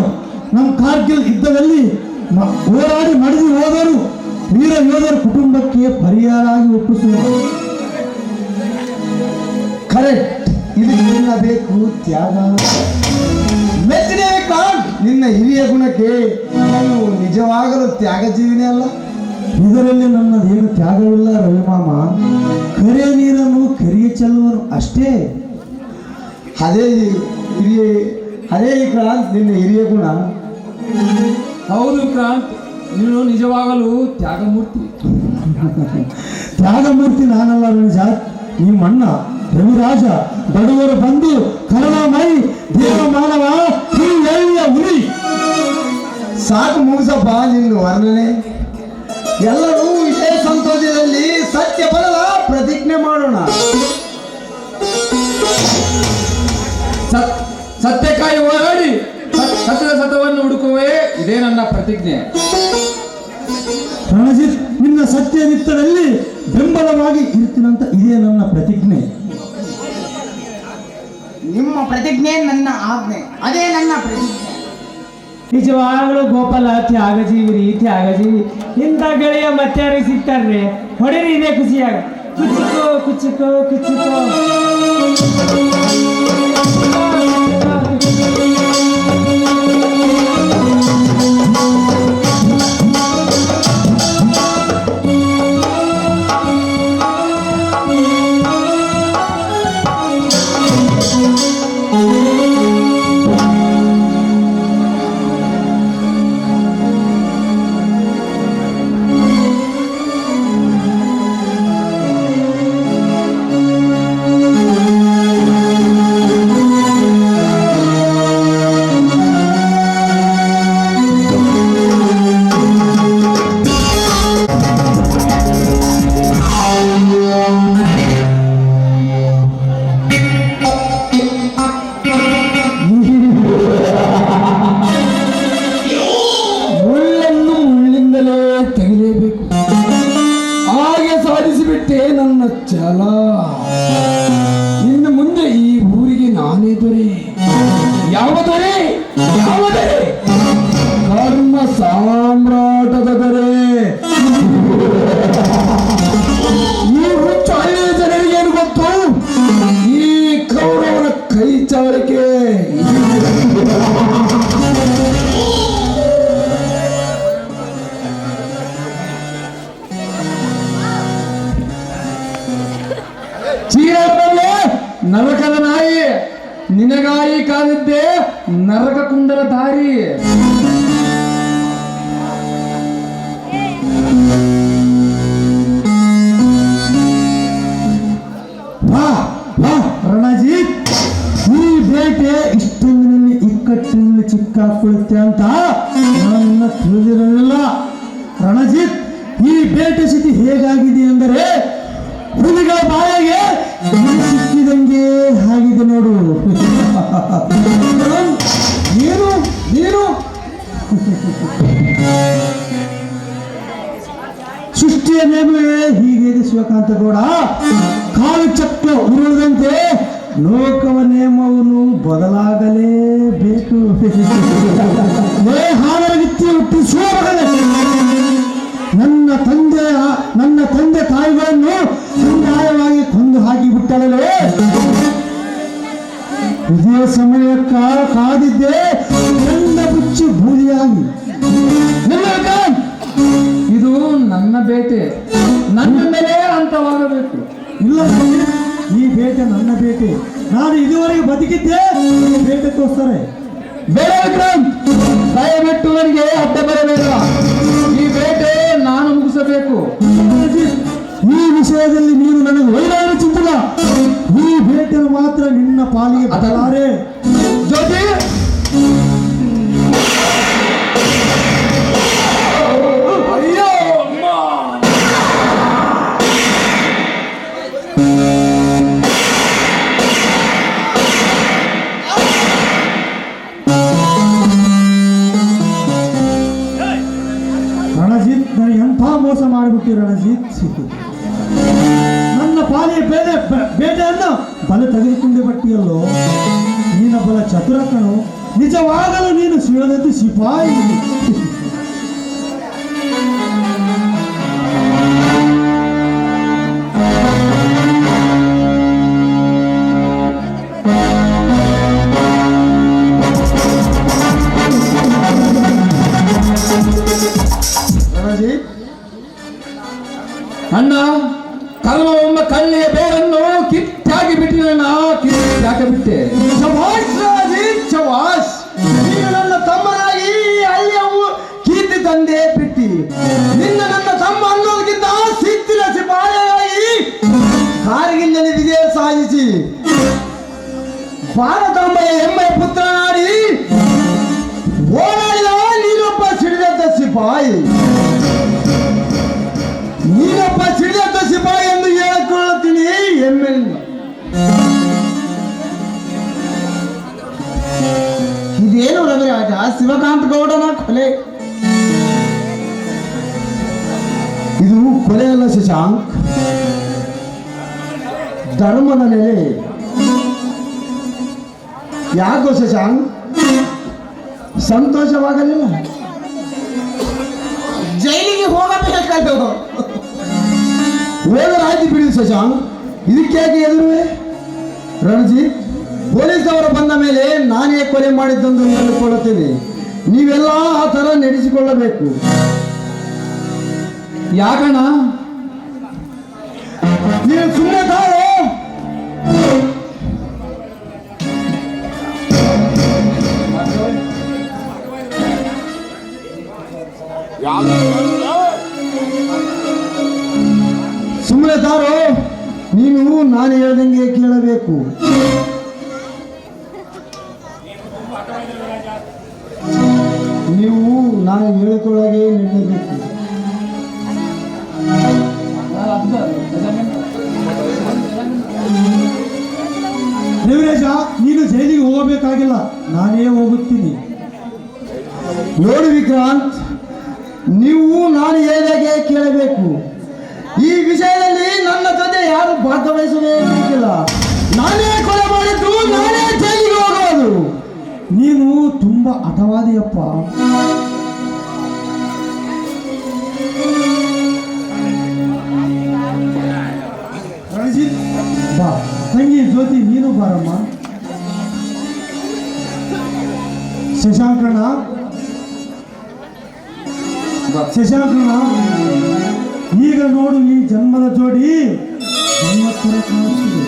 ನಮ್ಮ ಕಾರ್ಗಿಲ್ ಯುದ್ಧದಲ್ಲಿ ಹೋರಾಡಿ ಮಡಿದು ಹೋದರು ವೀರ ಯೋಧರ ಕುಟುಂಬಕ್ಕೆ ಪರಿಹಾರವಾಗಿ ಒಪ್ಪಿಸುವ. ಕರೆಕ್ಟ್, ಇದು ನಿನ್ನ ಬೇಕು ತ್ಯಾಗ. ಮೆಚ್ಚಿನ ವಿಕ್ರಾಂತ್, ನಿನ್ನ ಹಿರಿಯ ಗುಣಕ್ಕೆ ನಾನು ನಿಜವಾಗಲೂ ತ್ಯಾಗ ಜೀವಿನೇ ಅಲ್ಲ. ಇದರಲ್ಲಿ ನನ್ನದೇನು ತ್ಯಾಗವಿಲ್ಲ ರವಿಮಾಮ. ಕೆರೆಯ ನೀರನ್ನು ಕೆರೆಯ ಚೆಲ್ಲುವನು ಅಷ್ಟೇ. ಅದೇ ವಿಕ್ರಾಂತ್ ನಿನ್ನ ಹಿರಿಯ ಗುಣ. ಹೌದು ವಿಕ್ರಾಂತ್, ನೀನು ನಿಜವಾಗಲೂ ತ್ಯಾಗಮೂರ್ತಿ. ತ್ಯಾಗಮೂರ್ತಿ ನಾನಲ್ಲ ರಂಜಾತ್, ನಿಮ್ಮಣ್ಣ ರವಿರಾಜ, ಬಡವರು ಬಂದು ಕರುಣಾಮೈ ದೇವ ಮಾನವ, ಈ ಎಳೆಯ ಹುಲಿ. ಸಾಕು ಮುಗಿಸಪ್ಪ ನಿನ್ನ ವರ್ಣನೆ. ಎಲ್ಲರೂ ಇದೇ ಸಂತೋಷದಲ್ಲಿ ಸತ್ಯ ಬಲದ ಪ್ರತಿಜ್ಞೆ ಮಾಡೋಣ. ಸತ್ಯಕ್ಕಾಗಿ ಹೋರಾಡಿ ಸತ್ಯದ ಸತವನ್ನು ಹುಡುಕುವೇ ಇದೇ ನನ್ನ ಪ್ರತಿಜ್ಞೆ. ರಣಜಿತ್, ನಿನ್ನ ಸತ್ಯ ನಿತ್ತರಲ್ಲಿ ಬೆಂಬಲವಾಗಿ ಇರ್ತೀನಂತ ಇದೇ ನನ್ನ ಪ್ರತಿಜ್ಞೆ. ನಿಮ್ಮ ಪ್ರತಿಜ್ಞೆ ನನ್ನ ಆಜ್ಞೆ, ಅದೇ ನನ್ನ ಪ್ರತಿಜ್ಞೆ. ನಿಜವಾಗ್ಲೂ ಗೋಪಾಲ ತ್ಯಾಗಜೀವಿ ತ್ಯಾಗಜೀವಿ. ಇಂಥ ಗೆಳೆಯ ಮತ್ತೆ ಯಾರಿಗೆ ಸಿಗ್ತಾರ್ರಿ? ಹೊಡೆರಿ, ಇದೇ ಖುಷಿಯಾಗ. ಕುಚ್ಚಿಕೋ ಕುಚ್ಚಿಕೋ ಕುಚ್ಚಿಕೋ. ಇಷ್ಟೇ ನನ್ನ ಛಲ. ಇನ್ನು ಮುಂದೆ ಈ ಊರಿಗೆ ನಾನೇ ದೊರೆ. ಯಾವ ದೊರೆ? ಯಾವ ದೊರೆ? ಕರ್ಮ ಸಾಮ್ರಾಟದ ದೊರೆ. ಈ ಹುಚ್ಚು ಹಳ್ಳಿಯ ಜನರಿಗೆ ಏನು ಗೊತ್ತು? ಈ ಕೌರವನ ಕೈ ಚಾವರಿಕೆ. ನರಕದ ನಾಯಿ, ನಿನಗಾಗಿ ಕಾದಿದ್ದೆ ನರಕ ಕುಂಡಲ ದಾರಿ. ವಾ ವಾ ರಣಜಿತ್, ಈ ಬೇಟೆ ಇಷ್ಟೊಂದಿನಲ್ಲಿ ಇಕ್ಕಟ್ಟಿನಲ್ಲಿ ಚಿಕ್ಕಾಕೊಳ್ಳುತ್ತೆ ಅಂತ ನನ್ನ ತಿಳಿದಿರಲಿಲ್ಲ. ರಣಜಿತ್, ಈ ಬೇಟೆ ಸ್ಥಿತಿ ಹೇಗಾಗಿದೆ ಅಂದರೆ ಹುಲಿಗಳ ಬಾಯಿಗೆ ಸಿಕ್ಕಿದಂಗೆ ಆಗಿದೆ ನೋಡು. ನೀನು ನೀನು ಸೃಷ್ಟಿಯ ನೇಮವೇ ಹೀಗೆ ಶಿವಕಾಂತ ಗೌಡ. ಕಾಲು ಚಕ್ರ ಉರುಳದಂತೆ ಲೋಕವ ನೇಮವನ್ನು ಬದಲಾಗಲೇಬೇಕು. ಹಾಲರಗಿತ್ತಿ ಹುಟ್ಟಿಸುವ ನನ್ನ ತಂದೆ ತಾಯಿಗಳನ್ನು ಅನ್ಯಾಯವಾಗಿ ಕೊಂದು ಹಾಕಿ ಬಿಟ್ಟಲೇ ಇದೇ ಸಮಯಕ್ಕ ಕಾದಿದ್ದೆ ನನ್ನ ಬುಚ್ಚಿ ಬೂದಿಯಾಗಿ. ಇದು ನನ್ನ ಬೇಟೆ, ನನ್ನ ಮೇಲೆ ಅಂತವಾಗಬೇಕು. ಇಲ್ಲ, ಈ ಬೇಟೆ ನನ್ನ ಬೇಟೆ. ನಾನು ಇದುವರೆಗೆ ಬದುಕಿದ್ದೆ ಈ ಬೇಟೆಗೋಸ್ಕರ. ಬೇಡ ವಿಕ್ರಾಂತ್, ದಯವಿಟ್ಟು ನನಗೆ ಅಡ್ಡ ಬರಬೇಡ. ಈ ಬೇಟೆ ನಾನು ಮುಗಿಸಬೇಕು. ಈ ವಿಷಯದಲ್ಲಿ ನೀನು ನನಗೆ ವೈರಾಣು ಚಿಂತಿಲ್ಲ. ಈ ಬೇಟೆ ಮಾತ್ರ ನಿನ್ನ ಪಾಲಿಗೆ ಬದಲಾರೆ. ಜ್ಯೋತಿ, ಅಯ್ಯೋ ಅಮ್ಮ. ರಣಜಿತ್, ನನಗೆ ಎಂಥ ಮೋಸ ಮಾಡಿಬಿಟ್ಟಿ ರಣಜಿತ್. ನನ್ನ ಪಾಲಿಯ ಬೇಟೆಯನ್ನು ಬಲ ತೆಗೆದುಕೊಂಡೇ ಬಟ್ಟಿಯಲ್ಲೋ. ನೀನ ಬಲ ಚತುರ ಕಣು. ನಿಜವಾಗಲೂ ನೀನು ಸಿಳದಂತೆ ಸಿಪಾಯಿ. ಅಣ್ಣ, ಕರ್ಮವೆಂಬ ಕಳ್ಳಿಯ ಬೇರನ್ನು ಕಿತ್ತಾಗಿ ಬಿಟ್ಟಿನ ಕಿತ್ತಾಕ ಬಿಟ್ಟೆ. ಶಭಾಷ್ ರಣಜಿತ್, ಶಭಾಷ್. ನೀನು ನನ್ನ ತಮ್ಮನಾಗಿ ಅಲ್ಲಿಯವು ಕೀರ್ತಿ ತಂದೆ ಬಿಟ್ಟಿ. ನಿನ್ನ ನನ್ನ ತಮ್ಮ ಅನ್ನೋದಕ್ಕಿಂತ ಸಿತ್ತಿನ ಸಿಪಾಯಿಯಾಗಿ ಕಾರ್ಗಿಲ್ನಲ್ಲಿ ವಿಜಯ ಸಾಧಿಸಿ ಭಾರತಾಂಬೆಯ ಹೆಮ್ಮೆಯ ಪುತ್ರನಾಡಿ ಹೋರಾಡಿದ ನೀನೊಬ್ಬ ಸಿಡಿದಂತ ಸಿಪಾಯಿ. ನೀನೊಬ್ಬ ಸಿಡಿದಂತ ಸಿಪಾಯಿ ಎಂದು ಹೇಳಿಕೊಳ್ಳುತ್ತೀನಿ ಹೆಮ್ಮೆಯಿಂದ. ಇದೇನು ರವಿರಾಜ, ಶಿವಕಾಂತ ಗೌಡನ ಕೊಲೆ? ಇದು ಕೊಲೆ ಅಲ್ಲ ಶಶಾಂಕ್, ಧರ್ಮದ ನೆಲೆ. ಯಾಕೋ ಶಶಾಂಕ್ ಸಂತೋಷವಾಗಲಿಲ್ಲ? ಜೈಲಿಗೆ ಹೋಗಬೇಕಾದ ಹೋದರಾಯ್ತು ಬಿಡಿ ಶಶಾಂಕ್, ಇದಕ್ಕೆ ಎದುರುವೆ? ರಣಜಿತ್, ಪೊಲೀಸ್ ಅವರು ಬಂದ ಮೇಲೆ ನಾನೇ ಕೊಲೆ ಮಾಡಿದ್ದೆಂದು ಹೇಳಿಕೊಳ್ಳುತ್ತೇನೆ. ನೀವೆಲ್ಲ ಆ ಥರ ನಡೆಸಿಕೊಳ್ಳಬೇಕು. ಯಾಕಣ್ಣ? ನೀವು ಸುಮ್ಮನೆ ತಾವು ಸುಮ್ಮನೆ ತಾರೋ. ನೀನು ನಾನು ಹೇಳ್ದಂಗೆ ಕೇಳಬೇಕು. ನೀವು ನಾನು ಹೇಳಿಕೊಳ್ಳಾಗೆ ನಿಲ್ಲಬೇಕು. ದೇವರಾಜ, ನೀನು ಜೈಲಿಗೆ ಹೋಗಬೇಕಾಗಿಲ್ಲ, ನಾನೇ ಹೋಗುತ್ತೀನಿ. ನೋಡಿ ವಿಕ್ರಾಂತ್, ನೀವು ನಾನು ಹೇಳಿದಾಗೆ ಕೇಳಬೇಕು. ಈ ವಿಷಯದಲ್ಲಿ ನನ್ನ ಜೊತೆ ಯಾರು ಭಾಗವಹಿಸಬೇಕಿಲ್ಲ. ನಾನೇ ಕೊಲೆ ಮಾಡಿದ್ದು, ನಾನೇ ಜೈಲಿಗೆ ಹೋಗೋದು. ನೀನು ತುಂಬಾ ಹಠವಾದಿಯಪ್ಪ. ರಣಜಿತ್, ಬಾ ತಂಗಿ ಜ್ಯೋತಿ, ನೀನು ಬಾರಮ್ಮ. ಶಶಾಂಕಣ್ಣ, ಈಗ ನೋಡು, ಈ ಜನ್ಮದ ಜೋಡಿ ಜನ್ಮತ್ತರ ಕಾಣಿಸ್ತಿದೆ.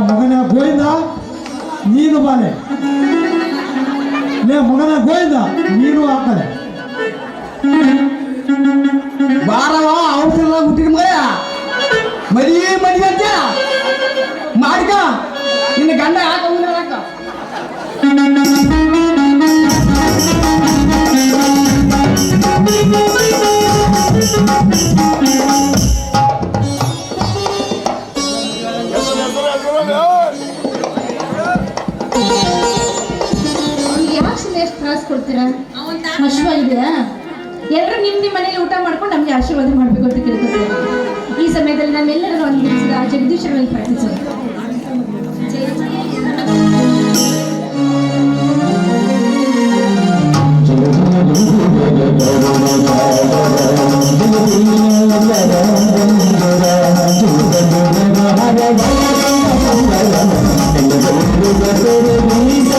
ಮಗನ ಗೋವಿಂದ, ನೀನು ಬಾಲೆ. ಮಗನ ಗೋವಿಂದ, ನೀನು ಹಾಕಲೆ. ಬಾರವ ಔಷಧ ಹುಟ್ಟಿದ ಮರಿ ಅಂತ ಮಾಡ್ಕ. ನಿನ್ನ ಗಂಡ ಹಾಕ ಹಾಕ. ಯಾಕೆ ಎಷ್ಟು ತ್ರಾಸ ಕೊಡ್ತೀರಾ? ಅಶ್ವ ಇದೆಯಾ? ಎಲ್ಲರೂ ನಿಮ್ಮ ಮನೇಲಿ ಊಟ ಮಾಡ್ಕೊಂಡು ನಮಗೆ ಆಶೀರ್ವಾದ ಮಾಡಬೇಕು ಅಂತ ಕೇಳ್ಕೊತಾರೆ. ಈ ಸಮಯದಲ್ಲಿ ನಮ್ಮೆಲ್ಲರೂ ಅನುಭವಿಸಿದ ಜಗದೀಶ್ವರನಲ್ಲಿ ಪ್ರಾರ್ಥಿಸೋಣ. Thank you.